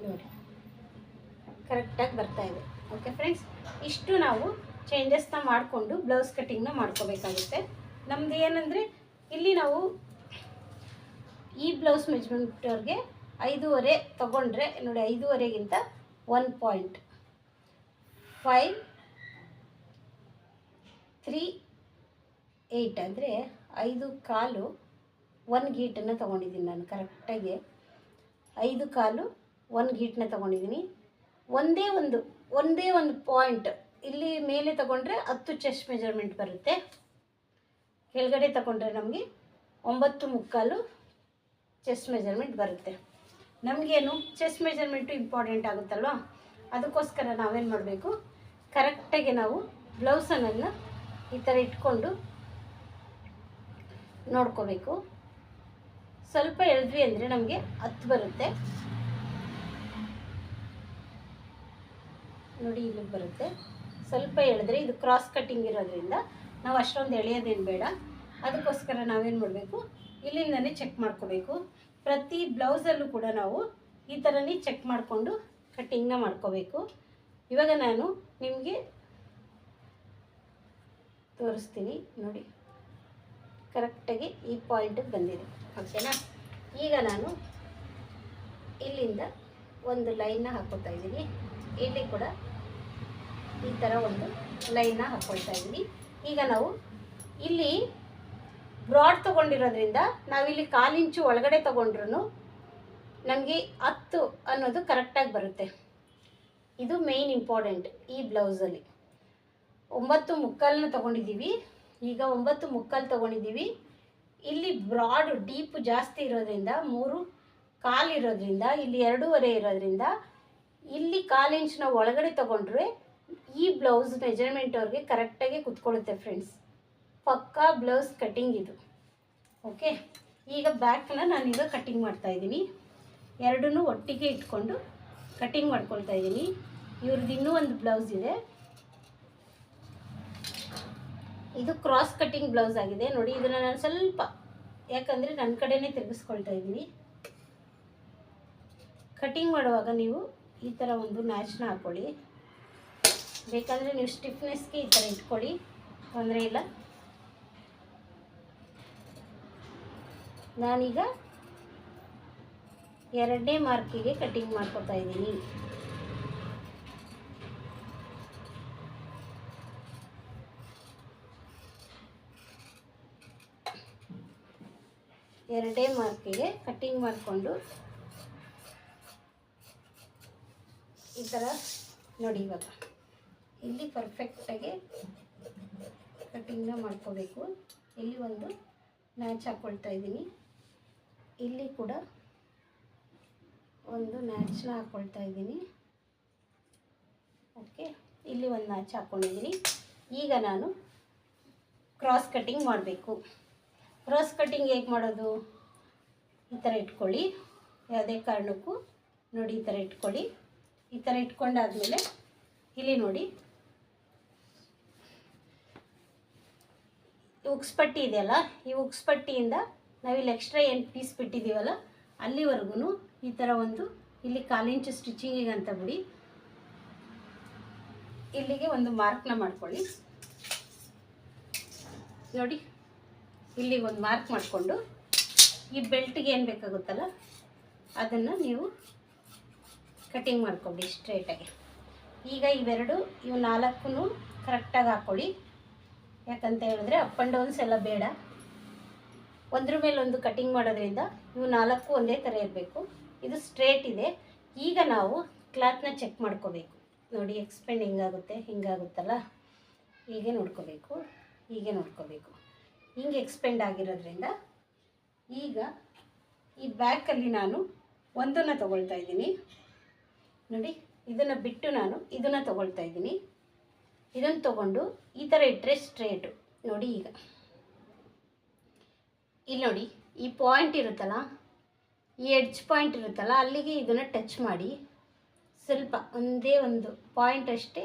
ನೋಡಿ ಕರೆಕ್ಟಾಗಿ ಬರ್ತಾಯಿದೆ. ಓಕೆ ಫ್ರೆಂಡ್ಸ್, ಇಷ್ಟು ನಾವು ಚೇಂಜಸ್ನ ಮಾಡಿಕೊಂಡು ಬ್ಲೌಸ್ ಕಟ್ಟಿಂಗ್ನ ಮಾಡ್ಕೋಬೇಕಾಗುತ್ತೆ. ನಮ್ಮದು ಏನಂದರೆ ಇಲ್ಲಿ ನಾವು ಈ ಬ್ಲೌಸ್ ಮೆಜರ್ಮೆಂಟವ್ರಿಗೆ 5.5 ತೊಗೊಂಡ್ರೆ ನೋಡಿ, 5.5ಗಿಂತ 1.538 ಅಂದರೆ 5.25 1 ಗೀಟನ್ನು ತೊಗೊಂಡಿದ್ದೀನಿ ನಾನು. ಕರೆಕ್ಟಾಗಿ 5.25 1 ಗೀಟನ್ನ ತೊಗೊಂಡಿದ್ದೀನಿ. ಒಂದೇ ಒಂದು ಪಾಯಿಂಟ್ ಇಲ್ಲಿ ಮೇಲೆ ತೊಗೊಂಡ್ರೆ 10 ಚೆಸ್ಟ್ ಮೆಜರ್ಮೆಂಟ್ ಬರುತ್ತೆ. ಕೆಳಗಡೆ ತೊಗೊಂಡ್ರೆ ನಮಗೆ 9.25 ಚೆಸ್ಟ್ ಮೆಜರ್ಮೆಂಟ್ ಬರುತ್ತೆ. ನಮಗೇನು ಚೆಸ್ಟ್ ಮೆಜರ್ಮೆಂಟು ಇಂಪಾರ್ಟೆಂಟ್ ಆಗುತ್ತಲ್ವ, ಅದಕ್ಕೋಸ್ಕರ ನಾವೇನು ಮಾಡಬೇಕು, ಕರೆಕ್ಟಾಗಿ ನಾವು ಬ್ಲೌಸನ್ನೆಲ್ಲ ಈ ಥರ ಇಟ್ಕೊಂಡು ನೋಡ್ಕೋಬೇಕು. ಸ್ವಲ್ಪ ಎಳೆದ್ವಿ ಅಂದರೆ ನಮಗೆ 10 ಬರುತ್ತೆ ನೋಡಿ, ಇಲ್ಲಿಗೆ ಬರುತ್ತೆ. ಸ್ವಲ್ಪ ಎಳೆದ್ರೆ ಇದು ಕ್ರಾಸ್ ಕಟ್ಟಿಂಗ್ ಇರೋದ್ರಿಂದ ನಾವು ಅಷ್ಟೊಂದು ಎಳೆಯೋದೇನು ಬೇಡ. ಅದಕ್ಕೋಸ್ಕರ ನಾವೇನು ಮಾಡಬೇಕು, ಇಲ್ಲಿಂದನೇ ಚೆಕ್ ಮಾಡ್ಕೋಬೇಕು. ಪ್ರತಿ ಬ್ಲೌಸಲ್ಲೂ ಕೂಡ ನಾವು ಈ ಥರನೇ ಚೆಕ್ ಮಾಡಿಕೊಂಡು ಕಟ್ಟಿಂಗ್ನ ಮಾಡ್ಕೋಬೇಕು. ಇವಾಗ ನಾನು ನಿಮಗೆ ತೋರಿಸ್ತೀನಿ ನೋಡಿ, ಕರೆಕ್ಟಾಗಿ ಈ ಪಾಯಿಂಟಿಗೆ ಬಂದಿದೆ. ಓಕೆನಾ? ಈಗ ನಾನು ಇಲ್ಲಿಂದ ಒಂದು ಲೈನ್ನ ಹಾಕ್ಕೊಳ್ತಾ ಇದ್ದೀನಿ. ಇಲ್ಲಿ ಕೂಡ ಈ ಥರ ಒಂದು ಲೈನ್ನ ಹಾಕ್ಕೊಳ್ತಾ ಇದ್ದೀನಿ. ಈಗ ನಾವು ಇಲ್ಲಿ ಬ್ರಾಡ್ ತೊಗೊಂಡಿರೋದ್ರಿಂದ ನಾವಿಲ್ಲಿ 1/4 ಇಂಚು ಒಳಗಡೆ ತೊಗೊಂಡ್ರು ನಮಗೆ 10 ಅನ್ನೋದು ಕರೆಕ್ಟಾಗಿ ಬರುತ್ತೆ. ಇದು ಮೇಯ್ನ್ ಇಂಪಾರ್ಟೆಂಟ್ ಈ ಬ್ಲೌಸಲ್ಲಿ. 9.25 ತೊಗೊಂಡಿದ್ದೀವಿ. ಈಗ 9.25 ತೊಗೊಂಡಿದ್ದೀವಿ. ಇಲ್ಲಿ ಬ್ರಾಡ್ ಡೀಪ್ ಜಾಸ್ತಿ ಇರೋದ್ರಿಂದ 3.25 ಇರೋದ್ರಿಂದ ಇಲ್ಲಿ 2.5 ಇರೋದ್ರಿಂದ ಇಲ್ಲಿ 1/4 ಇಂಚಿನ ಒಳಗಡೆ ತೊಗೊಂಡ್ರೆ ಈ ಬ್ಲೌಸ್ ಮೆಜರ್ಮೆಂಟ್ ಅವ್ರಿಗೆ ಕರೆಕ್ಟಾಗಿ ಕುತ್ಕೊಳ್ಳುತ್ತೆ ಫ್ರೆಂಡ್ಸ್. ಪಕ್ಕಾ ಬ್ಲೌಸ್ ಕಟ್ಟಿಂಗ್ ಇದು. ಓಕೆ, ಈಗ ಬ್ಯಾಕ್ನ ನಾನೀಗ ಕಟ್ಟಿಂಗ್ ಮಾಡ್ತಾಯಿದ್ದೀನಿ. ಎರಡನ್ನೂ ಒಟ್ಟಿಗೆ ಇಟ್ಕೊಂಡು ಕಟ್ಟಿಂಗ್ ಮಾಡ್ಕೊಳ್ತಾ ಇದ್ದೀನಿ. ಇವ್ರದ್ದು ಇನ್ನೂ ಒಂದು ಬ್ಲೌಸ್ ಇದೆ, ಇದು ಕ್ರಾಸ್ ಕಟ್ಟಿಂಗ್ ಬ್ಲೌಸ್ ಆಗಿದೆ ನೋಡಿ. ಇದನ್ನು ನಾನು ಸ್ವಲ್ಪ, ಯಾಕಂದರೆ ನನ್ನ ಕಡೆನೇ ತಿರುಗಿಸ್ಕೊಳ್ತಾ ಇದ್ದೀನಿ. ಕಟ್ಟಿಂಗ್ ಮಾಡುವಾಗ ನೀವು ಈ ಥರ ಒಂದು ಮ್ಯಾಚ್ನ ಹಾಕ್ಕೊಳ್ಳಿ. ಬೇಕಂದರೆ ನೀವು ಸ್ಟಿಫ್ನೆಸ್ಗೆ ಈ ಥರ ಇಟ್ಕೊಳ್ಳಿ, ತೊಂದರೆ ಇಲ್ಲ. ನಾನೀಗ 2ನೇ ಮಾರ್ಕಿಗೆ ಕಟ್ಟಿಂಗ್ ಮಾಡ್ಕೊತಾ ಇದ್ದೀನಿ. ಎರಡೇ ಮಾರ್ಕಿಗೆ ಕಟ್ಟಿಂಗ್ ಮಾಡಿಕೊಂಡು ಈ ಥರ ನೋಡಿ. ಇವಾಗ ಇಲ್ಲಿ ಪರ್ಫೆಕ್ಟಾಗಿ ಕಟ್ಟಿಂಗ್ನ ಮಾಡ್ಕೋಬೇಕು. ಇಲ್ಲಿ ಒಂದು ಮ್ಯಾಚ್ ಹಾಕ್ಕೊಳ್ತಾ ಇದ್ದೀನಿ. ಇಲ್ಲಿ ಕೂಡ ಒಂದು ಮ್ಯಾಚ್ನ ಹಾಕ್ಕೊಳ್ತಾ ಇದ್ದೀನಿ. ಓಕೆ, ಇಲ್ಲಿ ಒಂದು ಮ್ಯಾಚ್ ಹಾಕ್ಕೊಂಡಿದ್ದೀನಿ. ಈಗ ನಾನು ಕ್ರಾಸ್ ಕಟ್ಟಿಂಗ್ ಮಾಡಬೇಕು. ಕ್ರಾಸ್ ಕಟ್ಟಿಂಗ್ ಹೇಗೆ ಮಾಡೋದು, ಈ ಥರ ಇಟ್ಕೊಳ್ಳಿ. ಯಾವುದೇ ಕಾರಣಕ್ಕೂ ನೋಡಿ ಈ ಥರ ಇಟ್ಕೊಳ್ಳಿ. ಈ ಥರ ಇಟ್ಕೊಂಡಾದ್ಮೇಲೆ ಇಲ್ಲಿ ನೋಡಿ ಉಕ್ಸ್ಪಟ್ಟಿ ಇದೆಯಲ್ಲ, ಈ ಉಕ್ಸ್ಪಟ್ಟಿಯಿಂದ ನಾವಿಲ್ಲಿ ಎಕ್ಸ್ಟ್ರಾ 8 ಪೀಸ್ ಬಿಟ್ಟಿದ್ದೀವಲ್ಲ ಅಲ್ಲಿವರೆಗೂ ಈ ಥರ ಒಂದು ಇಲ್ಲಿ 1/4 ಇಂಚು ಸ್ಟಿಚಿಂಗಿಗೆ ಅಂತ ಬಿಡಿ. ಇಲ್ಲಿಗೆ ಒಂದು ಮಾರ್ಕ್ನ ಮಾಡ್ಕೊಳ್ಳಿ ನೋಡಿ. ಇಲ್ಲಿಗೆ ಒಂದು ಮಾರ್ಕ್ ಮಾಡಿಕೊಂಡು ಈ ಬೆಲ್ಟ್ಗೆ ಏನು ಬೇಕಾಗುತ್ತಲ್ಲ ಅದನ್ನು ನೀವು ಕಟ್ಟಿಂಗ್ ಮಾಡ್ಕೊಳ್ಳಿ ಸ್ಟ್ರೇಟಾಗಿ. ಈಗ ಇವು 4 ಕರೆಕ್ಟಾಗಿ ಹಾಕ್ಕೊಳ್ಳಿ. ಯಾಕಂತ ಹೇಳಿದ್ರೆ ಅಪ್ ಆ್ಯಂಡ್ ಡೌನ್ಸ್ ಎಲ್ಲ ಬೇಡ. ಒಂದ್ರ ಮೇಲೆ ಒಂದು ಕಟ್ಟಿಂಗ್ ಮಾಡೋದ್ರಿಂದ ಇವು 4 ಒಂದೇ ಥರ ಇರಬೇಕು. ಇದು ಸ್ಟ್ರೇಟ್ ಇದೆ. ಈಗ ನಾವು ಕ್ಲಾತ್ನ ಚೆಕ್ ಮಾಡ್ಕೋಬೇಕು. ನೋಡಿ ಎಕ್ಸ್ಪೆಂಡ್ ಹಿಂಗಾಗುತ್ತೆ, ಹಿಂಗಾಗುತ್ತಲ್ಲ, ಹೀಗೆ ನೋಡ್ಕೋಬೇಕು, ಹೀಗೆ ನೋಡ್ಕೋಬೇಕು. ಹಿಂಗೆ ಎಕ್ಸ್ಪೆಂಡ್ ಆಗಿರೋದ್ರಿಂದ ಈಗ ಈ ಬ್ಯಾಕಲ್ಲಿ ನಾನು ಒಂದನ್ನು ತೊಗೊಳ್ತಾ ಇದ್ದೀನಿ ನೋಡಿ. ಇದನ್ನು ಬಿಟ್ಟು ನಾನು ಇದನ್ನು ತೊಗೊಳ್ತಾ ಇದ್ದೀನಿ. ಇದನ್ನು ತೊಗೊಂಡು ಈ ಥರ ಇಟ್ಟರೆ ಸ್ಟ್ರೇಟು ನೋಡಿ. ಈಗ ಇಲ್ಲಿ ನೋಡಿ, ಈ ಪಾಯಿಂಟ್ ಇರುತ್ತಲ್ಲ, ಈ ಎಡ್ಜ್ ಪಾಯಿಂಟ್ ಇರುತ್ತಲ್ಲ, ಅಲ್ಲಿಗೆ ಇದನ್ನು ಟಚ್ ಮಾಡಿ ಸ್ವಲ್ಪ ಒಂದೇ ಒಂದು ಪಾಯಿಂಟ್ ಅಷ್ಟೇ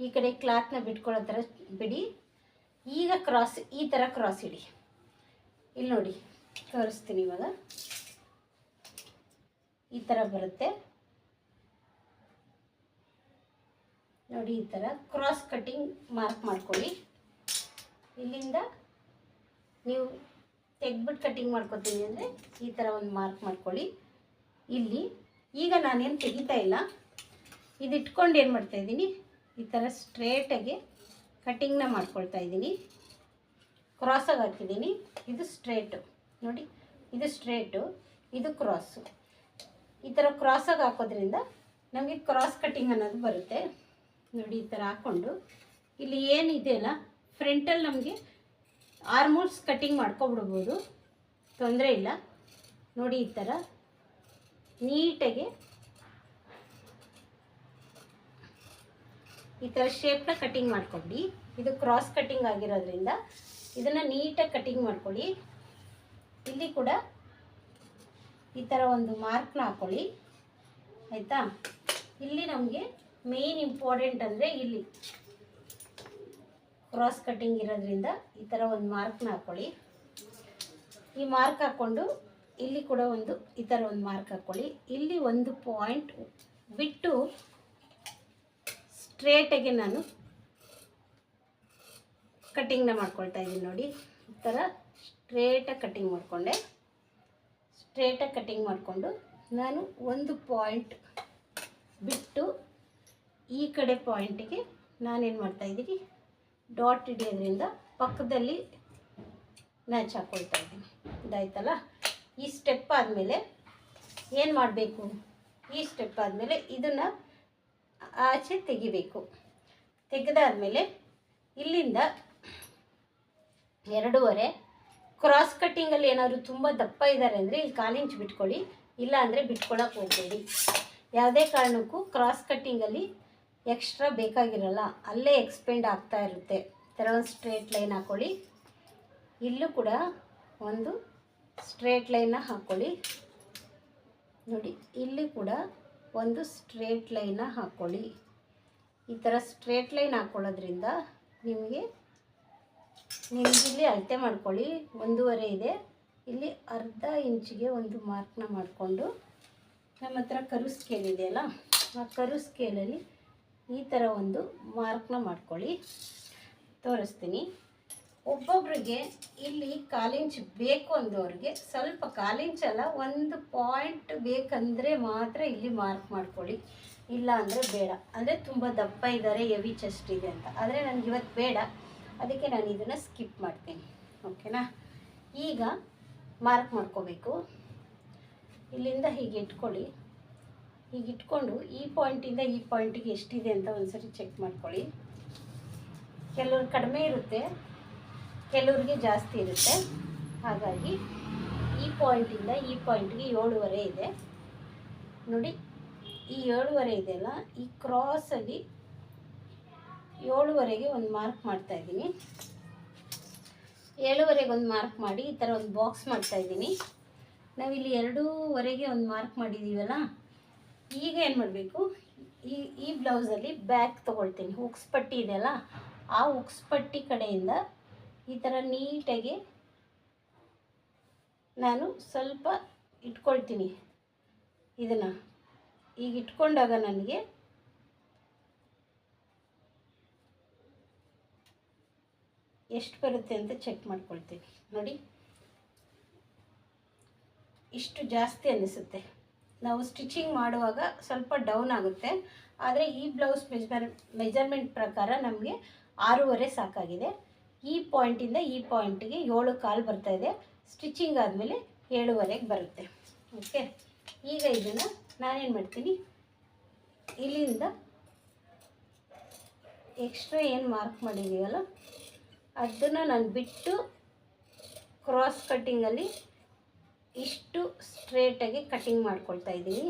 ಈ ಕಡೆ ಕ್ಲಾತ್ನ ಬಿಟ್ಕೊಳ್ಳೋ ಥರ ಬಿಡಿ. ಈಗ ಕ್ರಾಸ್, ಈ ಥರ ಕ್ರಾಸ್ ಇಡಿ. ಇಲ್ಲಿ ನೋಡಿ ತೋರಿಸ್ತೀನಿ ಇವಾಗ. ಈ ಥರ ಬರುತ್ತೆ ನೋಡಿ. ಈ ಥರ ಕ್ರಾಸ್ ಕಟ್ಟಿಂಗ್ ಮಾರ್ಕ್ ಮಾಡ್ಕೊಳ್ಳಿ. ಇಲ್ಲಿಂದ ನೀವು ತೆಗ್ಬಿಟ್ಟು ಕಟ್ಟಿಂಗ್ ಮಾಡ್ಕೊತೀನಿ ಅಂದರೆ ಈ ಥರ ಒಂದು ಮಾರ್ಕ್ ಮಾಡ್ಕೊಳ್ಳಿ. ಇಲ್ಲಿ ಈಗ ನಾನೇನು ತೆಗಿತಾ ಇಲ್ಲ, ಇದು ಇಟ್ಕೊಂಡು ಏನು ಮಾಡ್ತಾಯಿದ್ದೀನಿ, ಈ ಥರ ಸ್ಟ್ರೇಟಾಗಿ ಕಟ್ಟಿಂಗ್ನ ಮಾಡ್ಕೊಳ್ತಾ ಇದ್ದೀನಿ. ಕ್ರಾಸಾಗಿ ಹಾಕಿದ್ದೀನಿ. ಇದು ಸ್ಟ್ರೇಟು ನೋಡಿ, ಇದು ಸ್ಟ್ರೇಟು, ಇದು ಕ್ರಾಸು. ಈ ಥರ ಕ್ರಾಸಾಗಿ ಹಾಕೋದ್ರಿಂದ ನಮಗೆ ಕ್ರಾಸ್ ಕಟ್ಟಿಂಗ್ ಅನ್ನೋದು ಬರುತ್ತೆ ನೋಡಿ. ಈ ಥರ ಹಾಕ್ಕೊಂಡು ಇಲ್ಲಿ ಏನಿದೆಯಲ್ಲ ಫ್ರಂಟಲ್ಲಿ ನಮಗೆ ಆರ್ಮೋಲ್ಸ್ ಕಟ್ಟಿಂಗ್ ಮಾಡ್ಕೊಬಿಡ್ಬೋದು, ತೊಂದರೆ ಇಲ್ಲ ನೋಡಿ. ಈ ಥರ ನೀಟಾಗಿ ಈ ಥರ ಶೇಪ್ನ ಕಟ್ಟಿಂಗ್ ಮಾಡ್ಕೊಳ್ಳಿ. ಇದು ಕ್ರಾಸ್ ಕಟ್ಟಿಂಗ್ ಆಗಿರೋದ್ರಿಂದ ಇದನ್ನು ನೀಟಾಗಿ ಕಟ್ಟಿಂಗ್ ಮಾಡ್ಕೊಳ್ಳಿ. ಇಲ್ಲಿ ಕೂಡ ಈ ಥರ ಒಂದು ಮಾರ್ಕ್ನ ಹಾಕ್ಕೊಳ್ಳಿ ಆಯಿತಾ. ಇಲ್ಲಿ ನಮಗೆ ಮೇನ್ ಇಂಪಾರ್ಟೆಂಟ್ ಅಂದರೆ ಇಲ್ಲಿ ಕ್ರಾಸ್ ಕಟ್ಟಿಂಗ್ ಇರೋದ್ರಿಂದ ಈ ಥರ ಒಂದು ಮಾರ್ಕ್ನ ಹಾಕ್ಕೊಳ್ಳಿ. ಈ ಮಾರ್ಕ್ ಹಾಕ್ಕೊಂಡು ಇಲ್ಲಿ ಕೂಡ ಒಂದು ಈ ಥರ ಒಂದು ಮಾರ್ಕ್ ಹಾಕ್ಕೊಳ್ಳಿ. ಇಲ್ಲಿ ಒಂದು ಪಾಯಿಂಟ್ ಬಿಟ್ಟು ಸ್ಟ್ರೇಟಾಗಿ ನಾನು ಕಟ್ಟಿಂಗ್ನ ಮಾಡ್ಕೊಳ್ತಾ ಇದ್ದೀನಿ ನೋಡಿ. ಈ ಥರ ಸ್ಟ್ರೇಟಾಗಿ ಕಟ್ಟಿಂಗ್ ಮಾಡಿಕೊಂಡೆ. ಸ್ಟ್ರೇಟಾಗಿ ಕಟ್ಟಿಂಗ್ ಮಾಡಿಕೊಂಡು ನಾನು ಒಂದು ಪಾಯಿಂಟ್ ಬಿಟ್ಟು ಈ ಕಡೆ ಪಾಯಿಂಟಿಗೆ ನಾನೇನು ಮಾಡ್ತಾಯಿದ್ದೀನಿ, ಡಾಟ್ ಹಿಡಿಯೋದ್ರಿಂದ ಪಕ್ಕದಲ್ಲಿ ಮ್ಯಾಚ್ ಹಾಕ್ಕೊಳ್ತಾ ಇದ್ದೀನಿ. ಇದಾಯ್ತಲ್ಲ. ಈ ಸ್ಟೆಪ್ ಆದಮೇಲೆ ಏನು ಮಾಡಬೇಕು, ಈ ಸ್ಟೆಪ್ ಆದಮೇಲೆ ಇದನ್ನು ಆಚೆ ತೆಗಿಬೇಕು. ತೆಗೆದಾದ್ಮೇಲೆ ಇಲ್ಲಿಂದ 2.5 ಕ್ರಾಸ್ ಕಟ್ಟಿಂಗಲ್ಲಿ ಏನಾದರೂ ತುಂಬ ದಪ್ಪ ಇದ್ದಾರೆ ಅಂದರೆ ಇಲ್ಲಿ 1/4 ಇಂಚ್ ಬಿಟ್ಕೊಳ್ಳಿ, ಇಲ್ಲ ಅಂದರೆ ಬಿಟ್ಕೊಳ್ಳೋಕೆ ಹೋಗಬೇಡಿ. ಯಾವುದೇ ಕಾರಣಕ್ಕೂ ಕ್ರಾಸ್ ಕಟ್ಟಿಂಗಲ್ಲಿ ಎಕ್ಸ್ಟ್ರಾ ಬೇಕಾಗಿರಲ್ಲ, ಅಲ್ಲೇ ಎಕ್ಸ್ಪೆಂಡ್ ಆಗ್ತಾ ಇರುತ್ತೆ. ಈ ಥರ ಒಂದು ಸ್ಟ್ರೇಟ್ ಲೈನ್ ಹಾಕ್ಕೊಳ್ಳಿ. ಇಲ್ಲೂ ಕೂಡ ಒಂದು ಸ್ಟ್ರೇಟ್ ಲೈನ್ನ ಹಾಕ್ಕೊಳ್ಳಿ ನೋಡಿ. ಇಲ್ಲಿ ಕೂಡ ಒಂದು ಸ್ಟ್ರೇಟ್ ಲೈನ್ನ ಹಾಕ್ಕೊಳ್ಳಿ. ಈ ಥರ ಸ್ಟ್ರೇಟ್ ಲೈನ್ ಹಾಕ್ಕೊಳ್ಳೋದ್ರಿಂದ ನಿಮಗೆ ಇಲ್ಲಿ ಅಳತೆ ಮಾಡ್ಕೊಳ್ಳಿ. 1.5 ಇದೆ, ಇಲ್ಲಿ 1/2 ಇಂಚಿಗೆ ಒಂದು ಮಾರ್ಕ್ನ ಮಾಡಿಕೊಂಡು ನಮ್ಮ ಹತ್ರ ಕರು ಸ್ಕೇಲ್ ಇದೆಯಲ್ಲ, ಆ ಕರು ಸ್ಕೇಲಲ್ಲಿ ಈ ಥರ ಒಂದು ಮಾರ್ಕ್ನ ಮಾಡ್ಕೊಳ್ಳಿ. ತೋರಿಸ್ತೀನಿ. ಒಬ್ಬೊಬ್ರಿಗೆ ಇಲ್ಲಿ 1/4 ಇಂಚ್ ಬೇಕು ಅಂದವ್ರಿಗೆ ಸ್ವಲ್ಪ 1/4 ಇಂಚ್ ಅಲ್ಲ, 1 ಪಾಯಿಂಟ್ ಬೇಕಂದರೆ ಮಾತ್ರ ಇಲ್ಲಿ ಮಾರ್ಕ್ ಮಾಡ್ಕೊಳ್ಳಿ, ಇಲ್ಲ ಅಂದರೆ ಬೇಡ. ಅಂದರೆ ತುಂಬ ದಪ್ಪ ಇದ್ದಾರೆ, ಹೆವಿ ಚೆಸ್ಟ್ ಇದೆ ಅಂತ. ಆದರೆ ನನಗೆ ಇವತ್ತು ಬೇಡ, ಅದಕ್ಕೆ ನಾನು ಇದನ್ನು ಸ್ಕಿಪ್ ಮಾಡ್ತೀನಿ. ಓಕೆನಾ. ಈಗ ಮಾರ್ಕ್ ಮಾಡ್ಕೋಬೇಕು. ಇಲ್ಲಿಂದ ಹೀಗೆ ಇಟ್ಕೊಳ್ಳಿ. ಹೀಗೆ ಇಟ್ಕೊಂಡು ಈ ಪಾಯಿಂಟಿಂದ ಈ ಪಾಯಿಂಟಿಗೆ ಎಷ್ಟಿದೆ ಅಂತ ಒಂದ್ಸರಿ ಚೆಕ್ ಮಾಡ್ಕೊಳ್ಳಿ. ಕೆಲವ್ರು ಕಡಿಮೆ ಇರುತ್ತೆ, ಕೆಲವ್ರಿಗೆ ಜಾಸ್ತಿ ಇರುತ್ತೆ. ಹಾಗಾಗಿ ಈ ಪಾಯಿಂಟಿಂದ ಈ ಪಾಯಿಂಟ್ಗೆ 7.5 ಇದೆ ನೋಡಿ. ಈ 7.5 ಇದೆಯಲ್ಲ, ಈ ಕ್ರಾಸಲ್ಲಿ 7.5ಗೆ ಒಂದು ಮಾರ್ಕ್ ಮಾಡ್ತಾಯಿದ್ದೀನಿ. 7.5ಗೆ ಒಂದು ಮಾರ್ಕ್ ಮಾಡಿ ಈ ಥರ ಒಂದು ಬಾಕ್ಸ್ ಮಾಡ್ತಾಯಿದ್ದೀನಿ. ನಾವಿಲ್ಲಿ 2.5ಗೆ ಒಂದು ಮಾರ್ಕ್ ಮಾಡಿದ್ದೀವಲ್ಲ, ಈಗ ಏನು ಮಾಡಬೇಕು, ಈ ಬ್ಲೌಸಲ್ಲಿ ಬ್ಯಾಕ್ ತೊಗೊಳ್ತೀನಿ. ಹುಕ್ಸ್ ಪಟ್ಟಿ ಇದೆಯಲ್ಲ, ಆ ಹುಕ್ಸ್ ಪಟ್ಟಿ ಕಡೆಯಿಂದ ಈ ಥರ ನೀಟಾಗಿ ನಾನು ಸ್ವಲ್ಪ ಇಟ್ಕೊಳ್ತೀನಿ. ಇದನ್ನು ಈಗ ಇಟ್ಕೊಂಡಾಗ ನನಗೆ ಎಷ್ಟು ಬರುತ್ತೆ ಅಂತ ಚೆಕ್ ಮಾಡ್ಕೊಳ್ತೀನಿ ನೋಡಿ. ಇಷ್ಟು ಜಾಸ್ತಿ ಅನ್ನಿಸುತ್ತೆ. ನಾವು ಸ್ಟಿಚಿಂಗ್ ಮಾಡುವಾಗ ಸ್ವಲ್ಪ ಡೌನ್ ಆಗುತ್ತೆ, ಆದರೆ ಈ ಬ್ಲೌಸ್ ಮೆಜರ್ಮೆಂಟ್ ಪ್ರಕಾರ ನಮಗೆ 6.5 ಸಾಕಾಗಿದೆ. ಈ ಪಾಯಿಂಟಿಂದ ಈ ಪಾಯಿಂಟಿಗೆ 7.25 ಬರ್ತಾಯಿದೆ. ಸ್ಟಿಚಿಂಗ್ ಆದಮೇಲೆ 7.5ಗೆ ಬರುತ್ತೆ. ಓಕೆ. ಈಗ ಇದನ್ನು ನಾನೇನು ಮಾಡ್ತೀನಿ, ಇಲ್ಲಿಂದ ಎಕ್ಸ್ಟ್ರಾ ಏನು ಮಾರ್ಕ್ ಮಾಡಿದ್ದೀವಲ್ಲ ಅದನ್ನು ನಾನು ಬಿಟ್ಟು ಕ್ರಾಸ್ ಕಟ್ಟಿಂಗಲ್ಲಿ ಇಷ್ಟು ಸ್ಟ್ರೇಟಾಗಿ ಕಟ್ಟಿಂಗ್ ಮಾಡ್ಕೊಳ್ತಾ ಇದ್ದೀನಿ.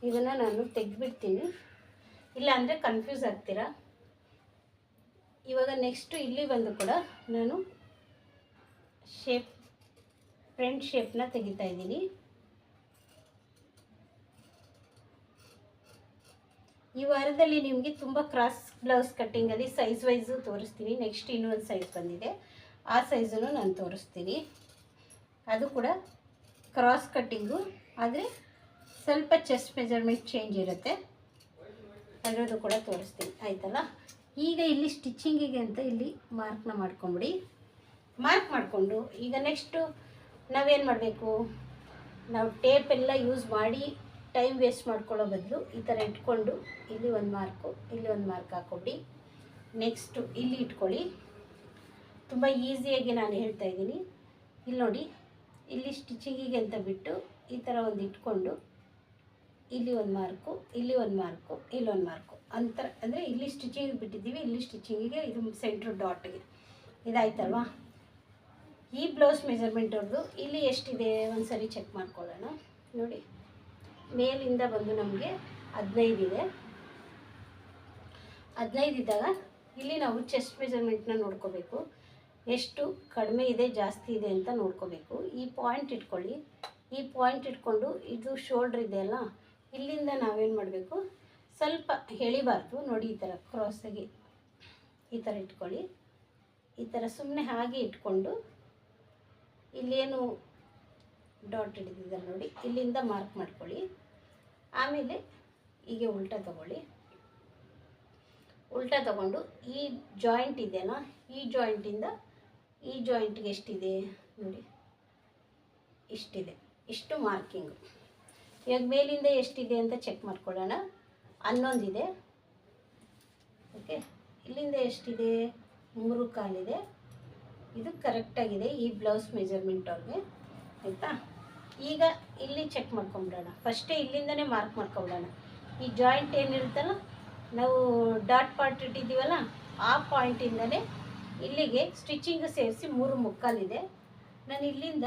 ಇದನ್ನು ನಾನು ತೆಗೆದುಬಿಡ್ತೀನಿ, ಇಲ್ಲ ಅಂದರೆ ಕನ್ಫ್ಯೂಸ್ ಆಗ್ತೀರಾ. ಇವಾಗ ನೆಕ್ಸ್ಟು ಇಲ್ಲಿ ಬಂದು ಕೂಡ ನಾನು ಫ್ರಂಟ್ ಶೇಪ್ನ ತೆಗಿತಾ ಇದ್ದೀನಿ. ಈ ವಾರದಲ್ಲಿ ನಿಮಗೆ ತುಂಬ ಕ್ರಾಸ್ ಬ್ಲೌಸ್ ಕಟ್ಟಿಂಗಲ್ಲಿ ಸೈಜ್ ವೈಸು ತೋರಿಸ್ತೀನಿ. ನೆಕ್ಸ್ಟ್ ಇನ್ನೊಂದು ಸೈಜ್ ಬಂದಿದೆ, ಆ ಸೈಜನ್ನು ನಾನು ತೋರಿಸ್ತೀನಿ. ಅದು ಕೂಡ ಕ್ರಾಸ್ ಕಟ್ಟಿಂಗು, ಆದರೆ ಸ್ವಲ್ಪ ಚೆಸ್ಟ್ ಮೆಜರ್ಮೆಂಟ್ ಚೇಂಜ್ ಇರುತ್ತೆ, ಅದರದ್ದು ಕೂಡ ತೋರಿಸ್ತೀನಿ. ಆಯಿತಲ್ಲ. ಈಗ ಇಲ್ಲಿ ಸ್ಟಿಚಿಂಗಿಗೆ ಅಂತ ಇಲ್ಲಿ ಮಾರ್ಕ್ನ ಮಾಡ್ಕೊಂಬಿಡಿ. ಮಾರ್ಕ್ ಮಾಡಿಕೊಂಡು ಈಗ ನೆಕ್ಸ್ಟು ನಾವೇನು ಮಾಡಬೇಕು, ನಾವು ಟೇಪೆಲ್ಲ ಯೂಸ್ ಮಾಡಿ ಟೈಮ್ ವೇಸ್ಟ್ ಮಾಡ್ಕೊಳ್ಳೋ ಬದಲು ಈ ಥರ ಇಟ್ಕೊಂಡು ಇಲ್ಲಿ ಒಂದು ಮಾರ್ಕು, ಇಲ್ಲಿ ಒಂದು ಮಾರ್ಕ್ ಹಾಕ್ಕೊಬಿಡಿ. ನೆಕ್ಸ್ಟು ಇಲ್ಲಿ ಇಟ್ಕೊಳ್ಳಿ. ತುಂಬ ಈಸಿಯಾಗಿ ನಾನು ಹೇಳ್ತಾ ಇದ್ದೀನಿ. ಇಲ್ಲಿ ನೋಡಿ, ಇಲ್ಲಿ ಸ್ಟಿಚಿಂಗಿಗೆ ಅಂತ ಬಿಟ್ಟು ಈ ಥರ ಒಂದು ಇಟ್ಕೊಂಡು ಇಲ್ಲಿ ಒಂದು ಮಾರ್ಕು, ಇಲ್ಲಿ ಒಂದು ಮಾರ್ಕು, ಇಲ್ಲೊಂದು ಮಾರ್ಕು ಅಂತರ, ಅಂದರೆ ಇಲ್ಲಿ ಸ್ಟಿಚಿಂಗಿಗೆ ಬಿಟ್ಟಿದ್ದೀವಿ, ಇಲ್ಲಿ ಸ್ಟಿಚಿಂಗಿಗೆ ಇದು ಸೆಂಟ್ರ್ ಡಾಟ್ಗೆ. ಇದಾಯ್ತಲ್ವಾ. ಈ ಬ್ಲೌಸ್ ಮೆಜರ್ಮೆಂಟ್ ಅವ್ರದ್ದು ಇಲ್ಲಿ ಎಷ್ಟಿದೆ ಒಂದು ಸರಿ ಚೆಕ್ ಮಾಡ್ಕೊಳ್ಳೋಣ. ನೋಡಿ, ಮೇಲಿಂದ ಬಂದು ನಮಗೆ 15 ಇದೆ. 15 ಇದ್ದಾಗ ಇಲ್ಲಿ ನಾವು ಚೆಸ್ಟ್ ಮೆಜರ್ಮೆಂಟ್ನ ನೋಡ್ಕೋಬೇಕು. ಎಷ್ಟು ಕಡಿಮೆ ಇದೆ ಜಾಸ್ತಿ ಇದೆ ಅಂತ ನೋಡ್ಕೋಬೇಕು. ಈ ಪಾಯಿಂಟ್ ಇಟ್ಕೊಳ್ಳಿ. ಈ ಪಾಯಿಂಟ್ ಇಟ್ಕೊಂಡು ಇದು ಶೋಲ್ಡ್ರ್ ಇದೆಯಲ್ಲ, ಇಲ್ಲಿಂದ ನಾವೇನು ಮಾಡಬೇಕು, ಸ್ವಲ್ಪ ಎಳಿಬಾರ್ದು. ನೋಡಿ, ಈ ಥರ ಕ್ರಾಸಾಗಿ ಈ ಥರ ಇಟ್ಕೊಳ್ಳಿ. ಈ ಥರ ಸುಮ್ಮನೆ ಹಾಗೆ ಇಟ್ಕೊಂಡು ಇಲ್ಲೇನು ಡಾಟ್ ಹಿಡಿದಿದ್ದಾರೆ ನೋಡಿ, ಇಲ್ಲಿಂದ ಮಾರ್ಕ್ ಮಾಡ್ಕೊಳ್ಳಿ. ಆಮೇಲೆ ಹೀಗೆ ಉಲ್ಟಾ ತಗೊಳ್ಳಿ. ಉಲ್ಟಾ ತಗೊಂಡು ಈ ಜಾಯಿಂಟ್ ಇದೆಯಲ್ಲ, ಈ ಜಾಯಿಂಟಿಂದ ಈ ಜಾಯಿಂಟ್ಗೆ ಎಷ್ಟಿದೆ ನೋಡಿ, ಇಷ್ಟಿದೆ. ಇಷ್ಟು ಮಾರ್ಕಿಂಗು. ಇವಾಗ ಮೇಲಿಂದ ಎಷ್ಟಿದೆ ಅಂತ ಚೆಕ್ ಮಾಡ್ಕೊಳ್ಳೋಣ. 11 ಇದೆ. ಓಕೆ, ಇಲ್ಲಿಂದ ಎಷ್ಟಿದೆ, 3 ಕಾಲಿದೆ. ಇದು ಕರೆಕ್ಟಾಗಿದೆ ಈ ಬ್ಲೌಸ್ ಮೆಜರ್ಮೆಂಟ್ ಅವ್ರಿಗೆ. ಆಯಿತಾ. ಈಗ ಇಲ್ಲಿ ಚೆಕ್ ಮಾಡ್ಕೊಂಬಿಡೋಣ. ಫಸ್ಟೇ ಇಲ್ಲಿಂದನೇ ಮಾರ್ಕ್ ಮಾಡ್ಕೊಂಬಿಡೋಣ. ಈ ಜಾಯಿಂಟ್ ಏನಿರುತ್ತಲ್ಲ, ನಾವು ಡಾಟ್ ಪಾರ್ಟ್ ಇಟ್ಟಿದ್ದೀವಲ್ಲ, ಆ ಪಾಯಿಂಟಿಂದನೇ ಇಲ್ಲಿಗೆ ಸ್ಟಿಚಿಂಗ್ ಸೇರಿಸಿ 3 ಮುಕ್ಕಾಲಿದೆ. ನಾನು ಇಲ್ಲಿಂದ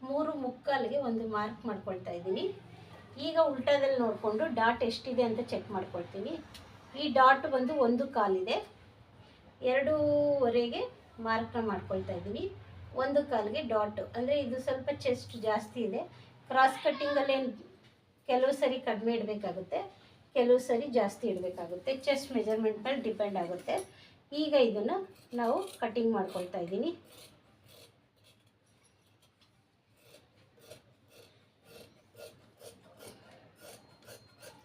3 ಮುಕ್ಕಾಲಿಗೆ ಒಂದು ಮಾರ್ಕ್ ಮಾಡ್ಕೊಳ್ತಾ ಇದ್ದೀನಿ. ಈಗ ಉಲ್ಟಾದಲ್ಲಿ ನೋಡಿಕೊಂಡು ಡಾಟ್ ಎಷ್ಟಿದೆ ಅಂತ ಚೆಕ್ ಮಾಡ್ಕೊಳ್ತೀನಿ. ಈ ಡಾಟ್ ಬಂದು 1 ಕಾಲಿದೆ. 2.5ಗೆ ಮಾರ್ಕ್ನ ಮಾಡ್ಕೊಳ್ತಾ ಇದ್ದೀನಿ. 1 ಕಾಲಿಗೆ ಡಾಟು, ಅಂದರೆ ಇದು ಸ್ವಲ್ಪ ಚೆಸ್ಟ್ ಜಾಸ್ತಿ ಇದೆ. ಕ್ರಾಸ್ ಕಟ್ಟಿಂಗಲ್ಲೇನು ಕೆಲವು ಸರಿ ಕಡಿಮೆ ಇಡಬೇಕಾಗುತ್ತೆ, ಕೆಲವು ಸರಿ ಜಾಸ್ತಿ ಇಡಬೇಕಾಗುತ್ತೆ. ಚೆಸ್ಟ್ ಮೆಜರ್ಮೆಂಟ್ ಮೇಲೆ ಡಿಪೆಂಡ್ ಆಗುತ್ತೆ. ಈಗ ಇದನ್ನು ನಾವು ಕಟ್ಟಿಂಗ್ ಮಾಡ್ಕೊಳ್ತಾ ಇದ್ದೀನಿ.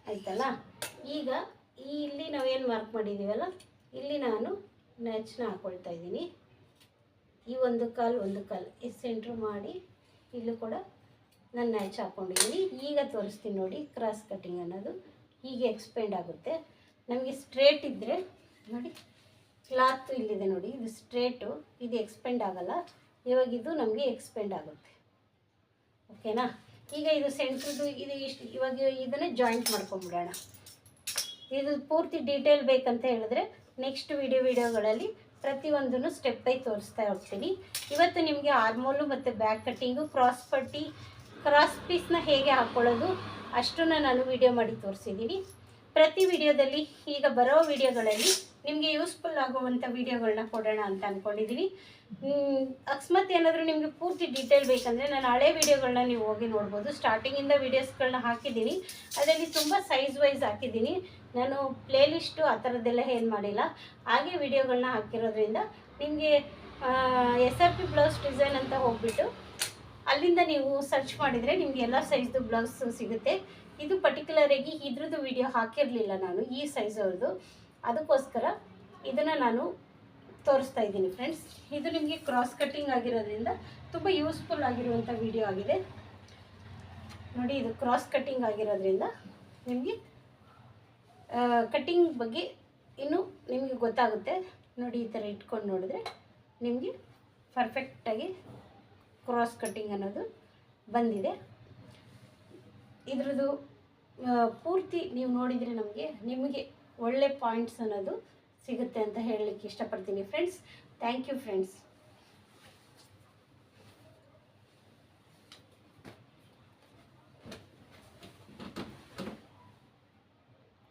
ಆಯ್ತಲ್ಲ. ಈಗ ಇಲ್ಲಿ ನಾವೇನು ಮಾರ್ಕ್ ಮಾಡಿದ್ದೀವಲ್ಲ, ಇಲ್ಲಿ ನಾನು ನೆಚ್ನ ಹಾಕ್ಕೊಳ್ತಾ ಇದ್ದೀನಿ. ಈ 1 ಕಾಲು 1 ಕಾಲು ಈ ಸೆಂಟ್ರ್ ಮಾಡಿ ಇಲ್ಲೂ ಕೂಡ ನಾನು ನ್ಯಾಚ್ ಹಾಕ್ಕೊಂಡಿದ್ದೀನಿ. ಈಗ ತೋರಿಸ್ತೀನಿ ನೋಡಿ, ಕ್ರಾಸ್ ಕಟ್ಟಿಂಗ್ ಅನ್ನೋದು ಹೀಗೆ ಎಕ್ಸ್ಪೆಂಡ್ ಆಗುತ್ತೆ. ನಮಗೆ ಸ್ಟ್ರೇಟ್ ಇದ್ದರೆ ನೋಡಿ, ಕ್ಲಾತು ಇಲ್ಲಿದೆ ನೋಡಿ, ಇದು ಸ್ಟ್ರೇಟು, ಇದು ಎಕ್ಸ್ಪೆಂಡ್ ಆಗೋಲ್ಲ. ಇವಾಗ ಇದು ನಮಗೆ ಎಕ್ಸ್ಪೆಂಡ್ ಆಗುತ್ತೆ. ಓಕೆನಾ. ಈಗ ಇದು ಸೆಂಟ್ರದು ಇದು ಇಷ್ಟು. ಇವಾಗ ಇದನ್ನೇ ಜಾಯಿಂಟ್ ಮಾಡ್ಕೊಂಬಿಡೋಣ. ಇದು ಪೂರ್ತಿ ಡೀಟೇಲ್ ಬೇಕಂತ ಹೇಳಿದ್ರೆ ನೆಕ್ಸ್ಟ್ ವಿಡಿಯೋಗಳಲ್ಲಿ ಪ್ರತಿಯೊಂದನ್ನು ಸ್ಟೆಪ್ ಬೈ ತೋರಿಸ್ತಾ ಹೋಗ್ತೀನಿ. ಇವತ್ತು ನಿಮಗೆ ಆರ್ಮೋಲು ಮತ್ತು ಬ್ಯಾಕ್ ಕಟ್ಟಿಂಗು, ಕ್ರಾಸ್ ಪಟ್ಟಿ, ಕ್ರಾಸ್ ಪೀಸ್ನ ಹೇಗೆ ಹಾಕ್ಕೊಳ್ಳೋದು ಅಷ್ಟನ್ನು ನಾನು ವಿಡಿಯೋ ಮಾಡಿ ತೋರಿಸಿದ್ದೀನಿ. ಪ್ರತಿ ವಿಡಿಯೋದಲ್ಲಿ ಈಗ ಬರೋ ವಿಡಿಯೋಗಳಲ್ಲಿ ನಿಮಗೆ ಯೂಸ್ಫುಲ್ ಆಗುವಂಥ ವಿಡಿಯೋಗಳನ್ನ ಕೊಡೋಣ ಅಂತ ಅಂದ್ಕೊಂಡಿದ್ದೀನಿ. ಅಕಸ್ಮಾತ್ ಏನಾದರೂ ನಿಮಗೆ ಪೂರ್ತಿ ಡೀಟೇಲ್ ಬೇಕಂದರೆ ನಾನು ಹಳೆ ವಿಡಿಯೋಗಳನ್ನ ನೀವು ಹೋಗಿ ನೋಡ್ಬೋದು. ಸ್ಟಾರ್ಟಿಂಗಿಂದ ವೀಡಿಯೋಸ್ಗಳನ್ನ ಹಾಕಿದ್ದೀನಿ, ಅದರಲ್ಲಿ ತುಂಬ ಸೈಜ್ ವೈಸ್ ಹಾಕಿದ್ದೀನಿ. ನಾನು ಪ್ಲೇಲಿಸ್ಟು ಆ ಥರದ್ದೆಲ್ಲ ಏನು ಮಾಡಿಲ್ಲ, ಹಾಗೆ ವಿಡಿಯೋಗಳನ್ನ ಹಾಕಿರೋದ್ರಿಂದ ನಿಮಗೆ SRP ಬ್ಲೌಸ್ ಡಿಸೈನ್ ಅಂತ ಹೋಗ್ಬಿಟ್ಟು ಅಲ್ಲಿಂದ ನೀವು ಸರ್ಚ್ ಮಾಡಿದರೆ ನಿಮಗೆ ಎಲ್ಲ ಸೈಜ್ದು ಬ್ಲೌಸ್ ಸಿಗುತ್ತೆ. ಇದು ಪರ್ಟಿಕ್ಯುಲರಾಗಿ ಇದ್ರದ್ದು ವಿಡಿಯೋ ಹಾಕಿರಲಿಲ್ಲ ನಾನು, ಈ ಸೈಜ್ ಅವ್ರದ್ದು. ಅದಕ್ಕೋಸ್ಕರ ಇದನ್ನು ನಾನು ತೋರಿಸ್ತಾ ಇದ್ದೀನಿ ಫ್ರೆಂಡ್ಸ್. ಇದು ನಿಮಗೆ ಕ್ರಾಸ್ ಕಟ್ಟಿಂಗ್ ಆಗಿರೋದ್ರಿಂದ ತುಂಬ ಯೂಸ್ಫುಲ್ ಆಗಿರುವಂಥ ವಿಡಿಯೋ ಆಗಿದೆ ನೋಡಿ. ಇದು ಕ್ರಾಸ್ ಕಟ್ಟಿಂಗ್ ಆಗಿರೋದ್ರಿಂದ ನಿಮಗೆ ಕಟ್ಟಿಂಗ್ ಬಗ್ಗೆ ಇನ್ನೂ ನಿಮಗೆ ಗೊತ್ತಾಗುತ್ತೆ ನೋಡಿ. ಈ ಥರ ಇಟ್ಕೊಂಡು ನೋಡಿದ್ರೆ ನಿಮಗೆ ಪರ್ಫೆಕ್ಟಾಗಿ ಕ್ರಾಸ್ ಕಟ್ಟಿಂಗ್ ಅನ್ನೋದು ಬಂದಿದೆ. ಇದ್ರದ್ದು ಪೂರ್ತಿ ನೀವು ನೋಡಿದರೆ ನಿಮಗೆ ಒಳ್ಳೆ ಪಾಯಿಂಟ್ಸ್ ಅನ್ನೋದು ಸಿಗುತ್ತೆ ಅಂತ ಹೇಳಲಿಕ್ಕೆ ಇಷ್ಟಪಡ್ತೀನಿ ಫ್ರೆಂಡ್ಸ್. Thank you friends.